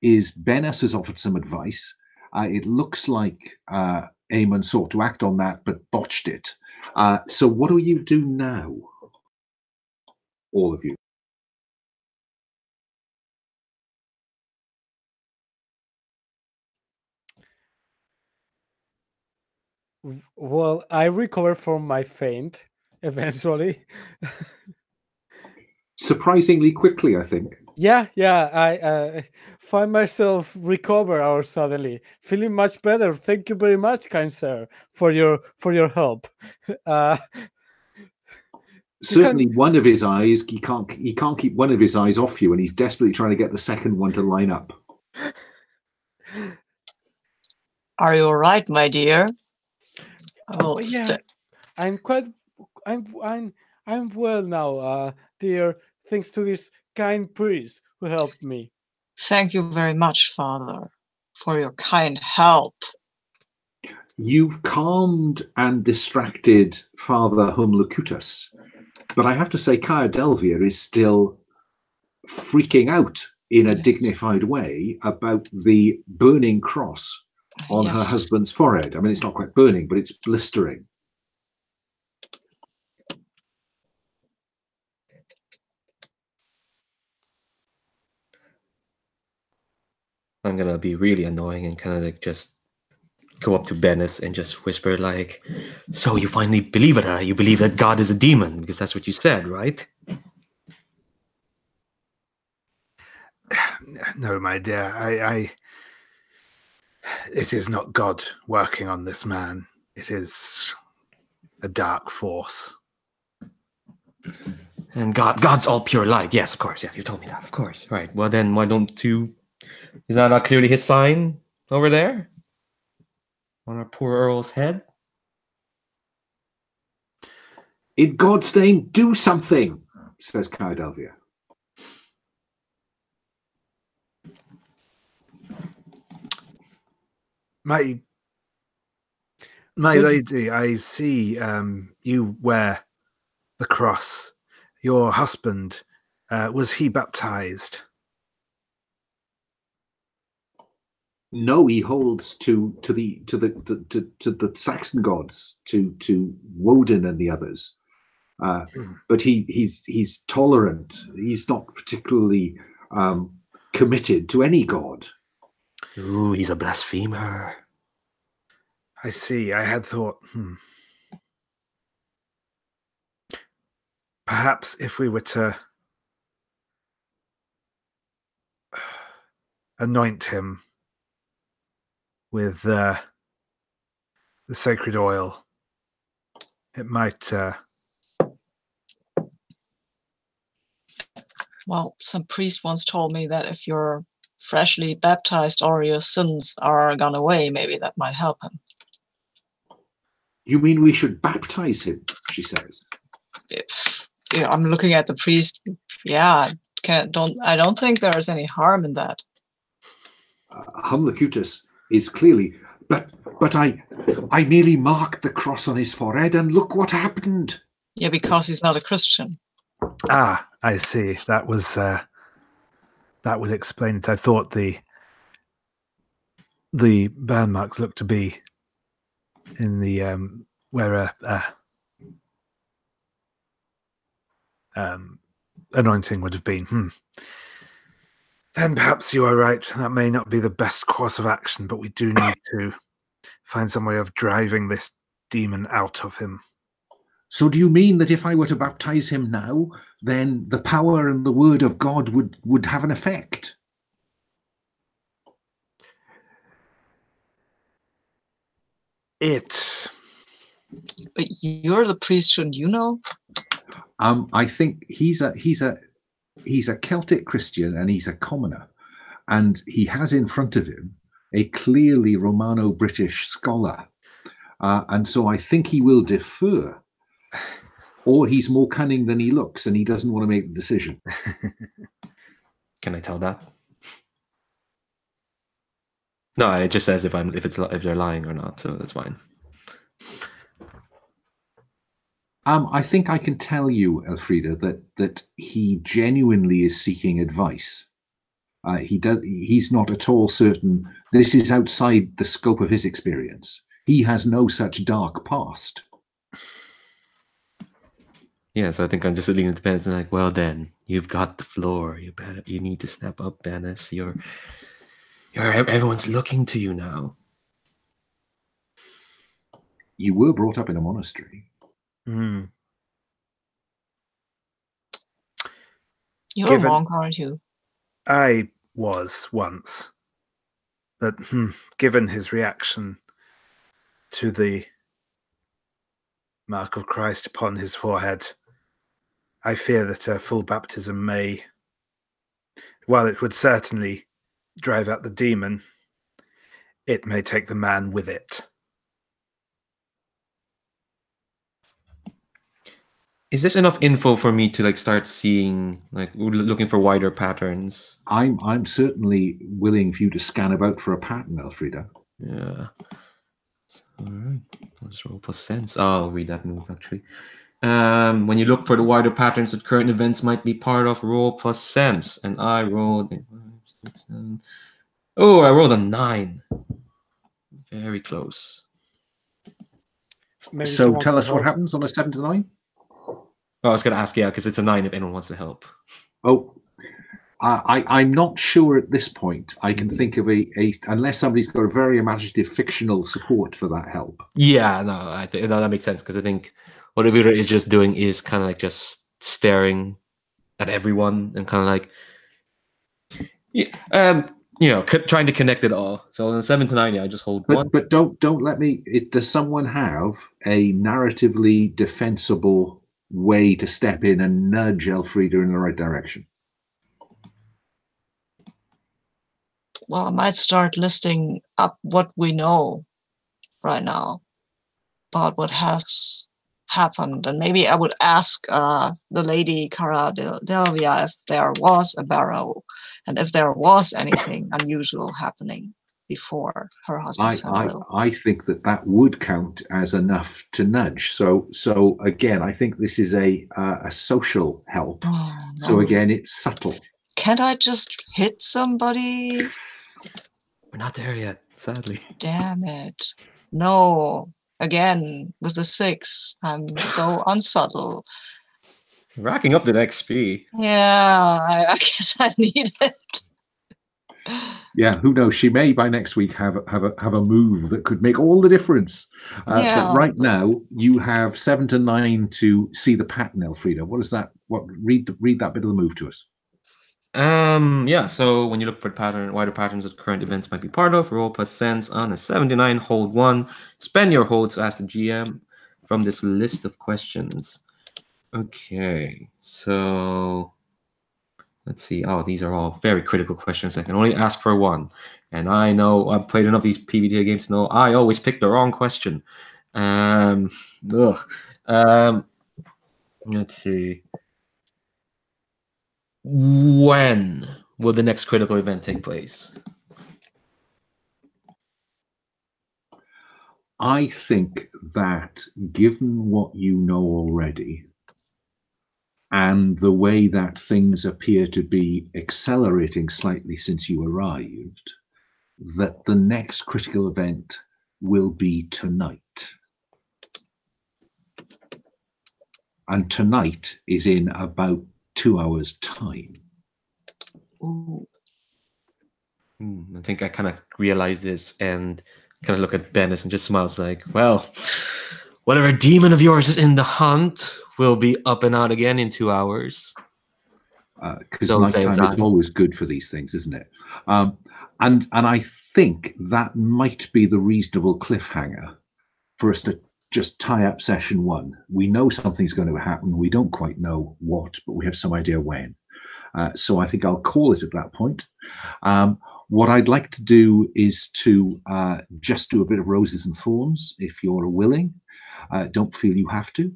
is Bennis has offered some advice. It looks like Eamon sought to act on that, but botched it. So what do you do now? All of you. Well, I recovered from my faint eventually. Surprisingly quickly, I think. Yeah, I find myself recover out suddenly, feeling much better. Thank you very much, kind sir, for your help. Uh, Certainly, one of his eyes, he can't keep one of his eyes off you, and he's desperately trying to get the second one to line up. Are you all right, my dear? Oh yeah, I'm well now, dear. Thanks to this kind priest who helped me. Thank you very much, Father, for your kind help. You've calmed and distracted Father Humlocutus, but I have to say, Kaya Delvia is still freaking out in a dignified way about the burning cross on her husband's forehead. I mean, it's not quite burning, but it's blistering. I'm gonna be really annoying and kind of like just go up to Bennis and just whisper like, "So you finally believe it, huh? You believe that God is a demon because that's what you said, right?" No, my dear, it is not God working on this man. It is a dark force. And God's all pure light. Yes, of course. Yeah, you told me that. Of course. Right. Well, then why don't you? Is that not clearly his sign over there on our poor Earl's head? In God's name, do something, says Kaya Delvia. My lady, I see you wear the cross. Your husband, was he baptized? No, he holds to the Saxon gods, to Woden and the others. But he's tolerant. He's not particularly committed to any god. Ooh, he's a blasphemer. I see. I had thought, perhaps if we were to anoint him with the sacred oil, it might. Well, some priest once told me that if you're freshly baptized or your sins are gone away, maybe that might help him. You mean we should baptize him? She says. Yeah, I'm looking at the priest. Yeah, I don't think there's any harm in that. Humlocutus is clearly, but I merely marked the cross on his forehead, and look what happened. Yeah, because he's not a Christian. Ah, I see. That would explain it. I thought the burn marks looked to be in the where anointing would have been. Then perhaps you are right. That may not be the best course of action, but we do need to find some way of driving this demon out of him. So do you mean that if I were to baptize him now, then the power and the word of God would have an effect? But you're the priest, shouldn't you know? I think he's a Celtic Christian and he's a commoner, and he has in front of him a clearly Romano-British scholar, and so I think he will defer, or he's more cunning than he looks and he doesn't want to make the decision. Can I tell that? No, it just says if they're lying or not, so that's fine. I think I can tell you, Elfrida, that he genuinely is seeking advice. He's not at all certain. This is outside the scope of his experience. He has no such dark past. Yeah, so I think I'm just leaning to Bennis and like, well then, you've got the floor. You need to step up, Bennis. Everyone's looking to you now. You were brought up in a monastery. Mm. You're a monk, aren't you? I was once. But given his reaction to the mark of Christ upon his forehead, I fear that a full baptism may, while it would certainly drive out the demon, it may take the man with it. Is this enough info for me to like start seeing, like looking for wider patterns? I'm certainly willing for you to scan about for a pattern, Elfrida. Yeah. All right. I'll just roll plus sense. I'll read that move actually. When you look for the wider patterns that current events might be part of, roll plus sense. And I rolled a 5, 6, 7. Oh, I rolled a 9. Very close. Maybe So tell us what help. happens on a 7 to 9. Oh, I was going to ask, yeah, because it's a 9 if anyone wants to help. Oh, I'm not sure at this point. I can think of a unless somebody's got a very imaginative fictional support for that help. Yeah, no, I think that makes sense because I think what Evira is just doing is kind of like just staring at everyone and kind of like, yeah, trying to connect it all. So on 7 to 9, yeah, I just hold one. But don't let me. Does someone have a narratively defensible way to step in and nudge Elfrida in the right direction? Well, I might start listing up what we know right now about what has happened, and maybe I would ask the lady Cara Delvia if there was a barrow and if there was anything unusual happening before her husband fell ill. I think that would count as enough to nudge. So again, I think this is a social help. Oh, no. So again, it's subtle. Can't I just hit somebody? We're not there yet, sadly. Damn it. No. Again, with the 6, I'm so unsubtle. Racking up the XP. Yeah, I guess I need it. Yeah, who knows? She may by next week have a move that could make all the difference. Yeah. But right now, you have 7 to 9 to see the pattern, Elfrida. What is that? Read that bit of the move to us. Yeah, so when you look for wider patterns that current events might be part of, roll plus sense on a 79, hold 1. Spend your hold to ask the GM from this list of questions. Okay, so let's see. Oh, these are all very critical questions. I can only ask for one. And I know I've played enough of these PBTA games to know I always pick the wrong question. Let's see. When will the next critical event take place? I think that given what you know already and the way that things appear to be accelerating slightly since you arrived, that the next critical event will be tonight. And tonight is in about 2 hours' time. Ooh. I think I kind of realized this and kind of look at Bennis and just smiles like, well, whatever demon of yours is in the hunt will be up and out again in 2 hours. Because nighttime is always good for these things, isn't it? And I think that might be the reasonable cliffhanger for us to just tie up session 1. We know something's going to happen. We don't quite know what, but we have some idea when. So I think I'll call it at that point. What I'd like to do is to just do a bit of roses and thorns, if you're willing. Don't feel you have to.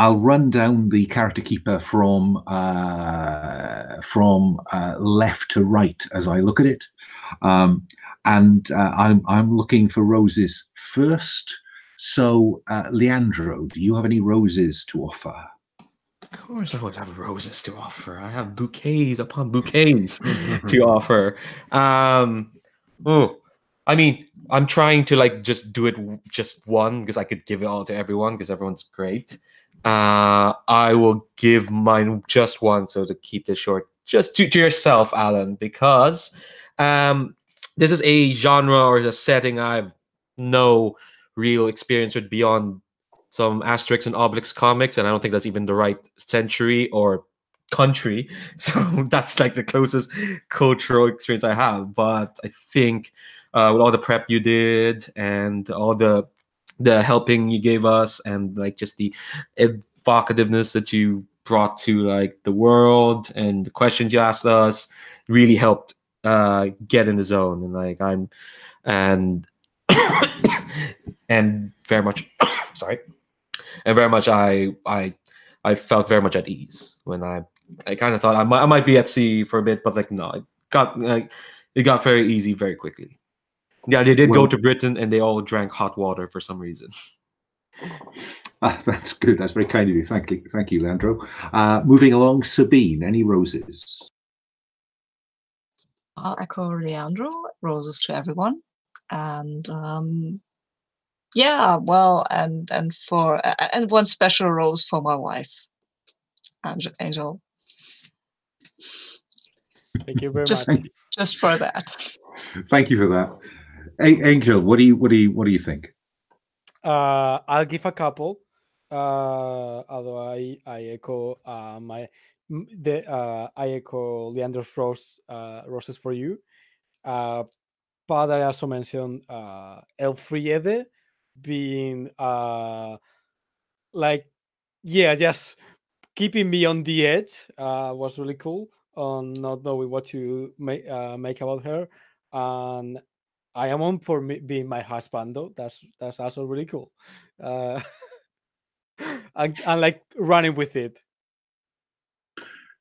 I'll run down the character keeper from left to right as I look at it, and I'm looking for roses first. So, Leandro, do you have any roses to offer? Of course, I always have roses to offer. I have bouquets upon bouquets to offer. Oh, I mean, I'm trying to like just do it just one because I could give it all to everyone because everyone's great. I will give mine just one, so to keep this short, just to yourself, Alan, because this is a genre or a setting I've no real experience with beyond some Asterix and Obelix comics, and I don't think that's even the right century or country. So that's like the closest cultural experience I have. But I think with all the prep you did and all the helping you gave us and like just the evocativeness that you brought to like the world and the questions you asked us really helped get in the zone. And like and and very much sorry. And very much I felt very much at ease when I kind of thought I might be at sea for a bit, but like no, it got very easy very quickly. Yeah, they did go to Britain and they all drank hot water for some reason. That's good. That's very kind of you. Thank you, Leandro. Moving along, Sabine, any roses? I'll echo Leandro. Roses to everyone, and yeah, well, and one special rose for my wife, Angel. Thank you very much. Just for that. Thank you for that, Angel. What do you think? I'll give a couple. Although I echo I echo Leandro's roses for you. But I also mentioned Elfriede being like, yeah, just keeping me on the edge was really cool on not knowing what to make about her. And I am on for being my husband though. That's also really cool. And like running with it.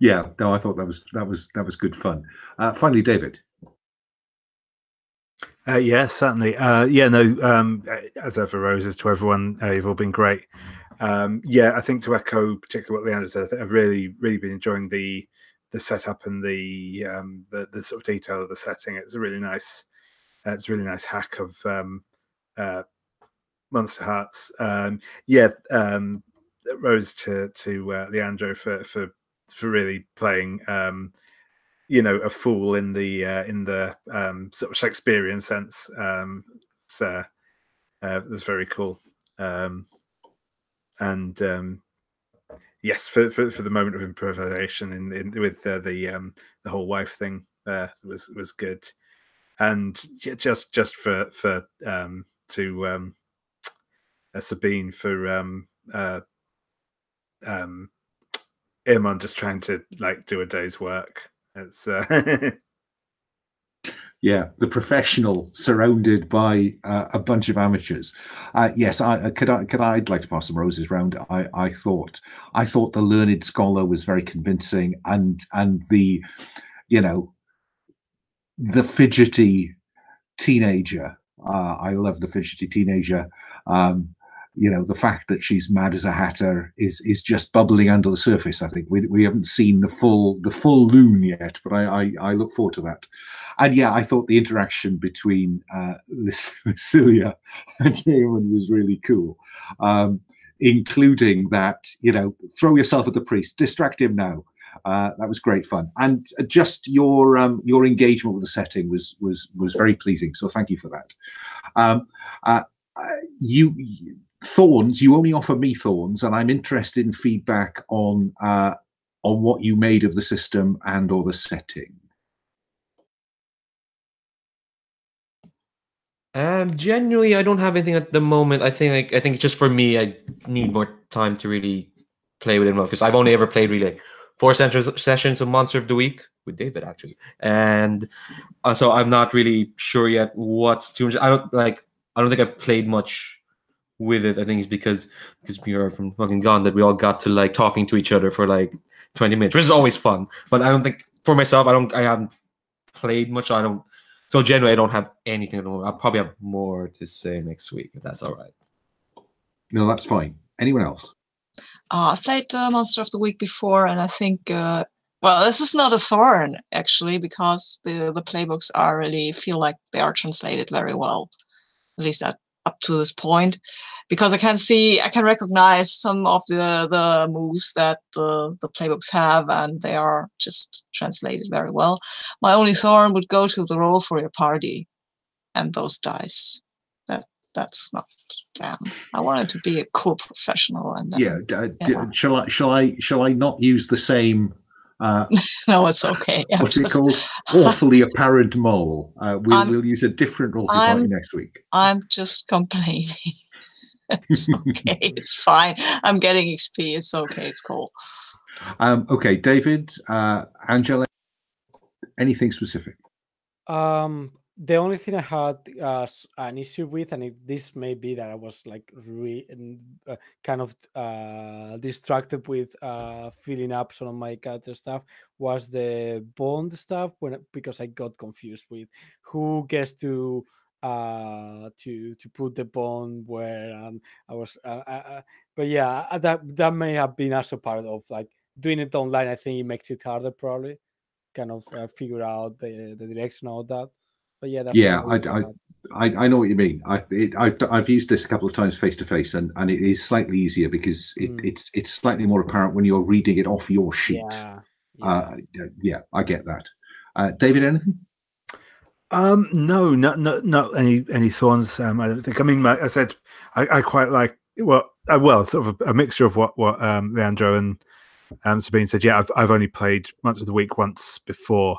Yeah, no, I thought that was good fun. Finally, David. Yeah, certainly. Yeah, no. As ever, roses to everyone. You've all been great. Yeah, I think to echo particularly what Leandro said, I think I've really been enjoying the setup and the sort of detail of the setting. It's a really nice hack of Monster Hearts. Yeah, rose to Leandro for really playing a fool in the sort of Shakespearean sense. So it was very cool. And yes, for the moment of improvisation with the whole wife thing was good. And just for to Sabine for Irmon just trying to like do a day's work. It's yeah, the professional surrounded by a bunch of amateurs. Yes, I'd like to pass some roses round. I thought the learned scholar was very convincing, and the the fidgety teenager. I love the fidgety teenager. The fact that she's mad as a hatter is just bubbling under the surface. I think we haven't seen the full loon yet, but I look forward to that. And yeah, I thought the interaction between Lucilia and Eowyn was really cool, including that throw yourself at the priest, distract him now. That was great fun, and just your engagement with the setting was very pleasing. So thank you for that. Thorns, you only offer me thorns, and I'm interested in feedback on what you made of the system and or the setting. Genuinely, I don't have anything at the moment. I think it's just for me. I need more time to really play with it more because I've only ever played really 4 sessions of Monster of the Week with David actually, and so I'm not really sure yet what's too much. I don't think I've played much with it, I think, is because we are from fucking Gauntlet. We all got to like talking to each other for like 20 minutes, which is always fun. But I don't think for myself, I haven't played much. So generally I don't have anything at the moment. I'll probably have more to say next week if that's all right. No, that's fine. Anyone else? I've played Monster of the Week before, and I think, well, this is not a thorn, actually, because the playbooks feel like they are translated very well, at least up to this point, because I can recognize some of the moves that the playbooks have, and they are just translated very well. My only thorn would go to the roll for your party and those dice. That's not damn. I wanted to be a cool professional, and then, Shall I not use the same? No, it's okay. What's it called? Awfully apparent mole. We'll use a different roll for your party next week. I'm just complaining. It's okay. It's fine. I'm getting XP. It's okay. It's cool. Okay, David, Angela, anything specific? The only thing I had an issue with, and this may be that I was like kind of distracted with filling up some of my character stuff, was the bond stuff because I got confused with who gets to put the bond where, and I was but yeah, that may have been also part of like doing it online. I think it makes it harder, probably, kind of figure out the direction of that. But yeah, that's I know what you mean. I've used this a couple of times face to face, and it is slightly easier because it's slightly more apparent when you're reading it off your sheet. Yeah, I get that. David, anything? No, not any thorns. I don't think. I mean, I said I quite like sort of a mixture of what Leandro and Sabine said. Yeah, I've only played Monster of the Week once before.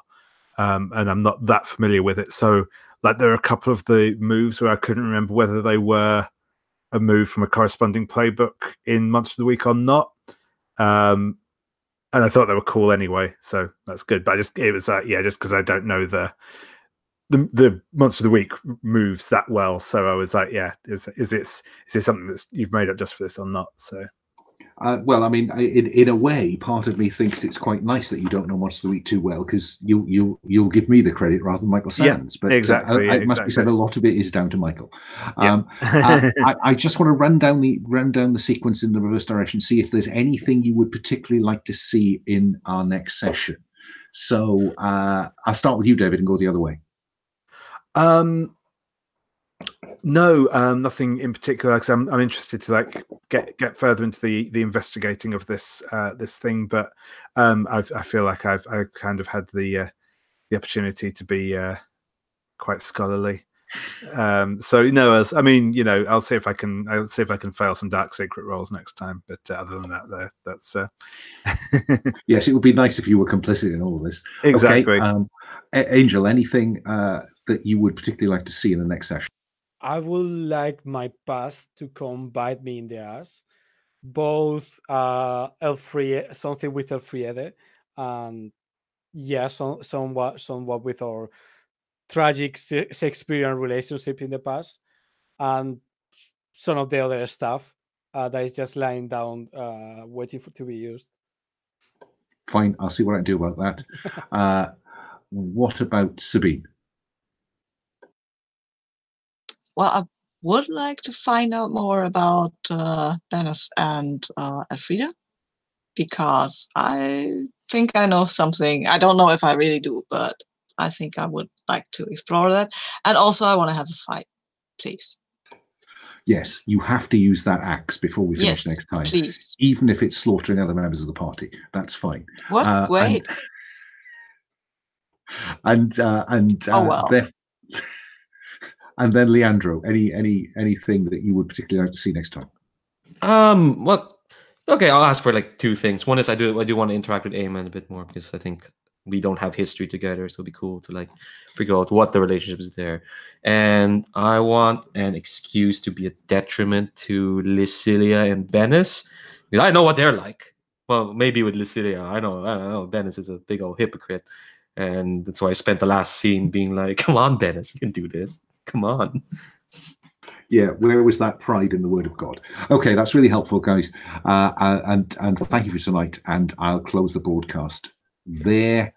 And I'm not that familiar with it. So, like, there are a couple of the moves where I couldn't remember whether they were a move from a corresponding playbook in Monster of the Week or not. And I thought they were cool anyway, so that's good. But just because I don't know the Monster of the Week moves that well, so I was like, is this something that you've made up just for this or not? So. Well, I mean, in a way, part of me thinks it's quite nice that you don't know Monster of the Week too well, because you'll give me the credit rather than Michael Sands. But exactly. It must be said, a lot of it is down to Michael. I just want to run down the sequence in the reverse direction, see if there's anything you would particularly like to see in our next session. So I'll start with you, David, and go the other way. No, nothing in particular. Because I'm interested to like get further into the investigating of this thing, but I feel like I've kind of had the opportunity to be quite scholarly. So no, I mean, I'll see if I can fail some dark secret rolls next time. But other than that, that's yes, it would be nice if you were complicit in all of this. Exactly. Okay, Angel, anything that you would particularly like to see in the next session? I would like my past to come bite me in the ass. Both something with Elfriede, and somewhat with our tragic Shakespearean relationship in the past, and some of the other stuff that is just lying down, waiting to be used. Fine, I'll see what I can do about that. What about Sabine? Well, I would like to find out more about Dennis and Elfriede, because I think I know something. I don't know if I really do, but I think I would like to explore that. And also, I want to have a fight, please. Yes, you have to use that axe before we finish next time. Please. Even if it's slaughtering other members of the party, that's fine. What? Wait. And then Leandro, anything that you would particularly like to see next time? Okay, I'll ask for like two things. One is I do want to interact with Eamon a bit more, because I think we don't have history together, so it'll be cool to like figure out what the relationship is there. And I want an excuse to be a detriment to Lysilia and Bennis, because I know what they're like. Well, maybe with Lysilia, I don't know. Bennis is a big old hypocrite, and that's why I spent the last scene being like, "Come on, Bennis, you can do this. Come on." Yeah, where was that pride in the word of God? Okay, that's really helpful, guys. And thank you for tonight. And I'll close the broadcast there.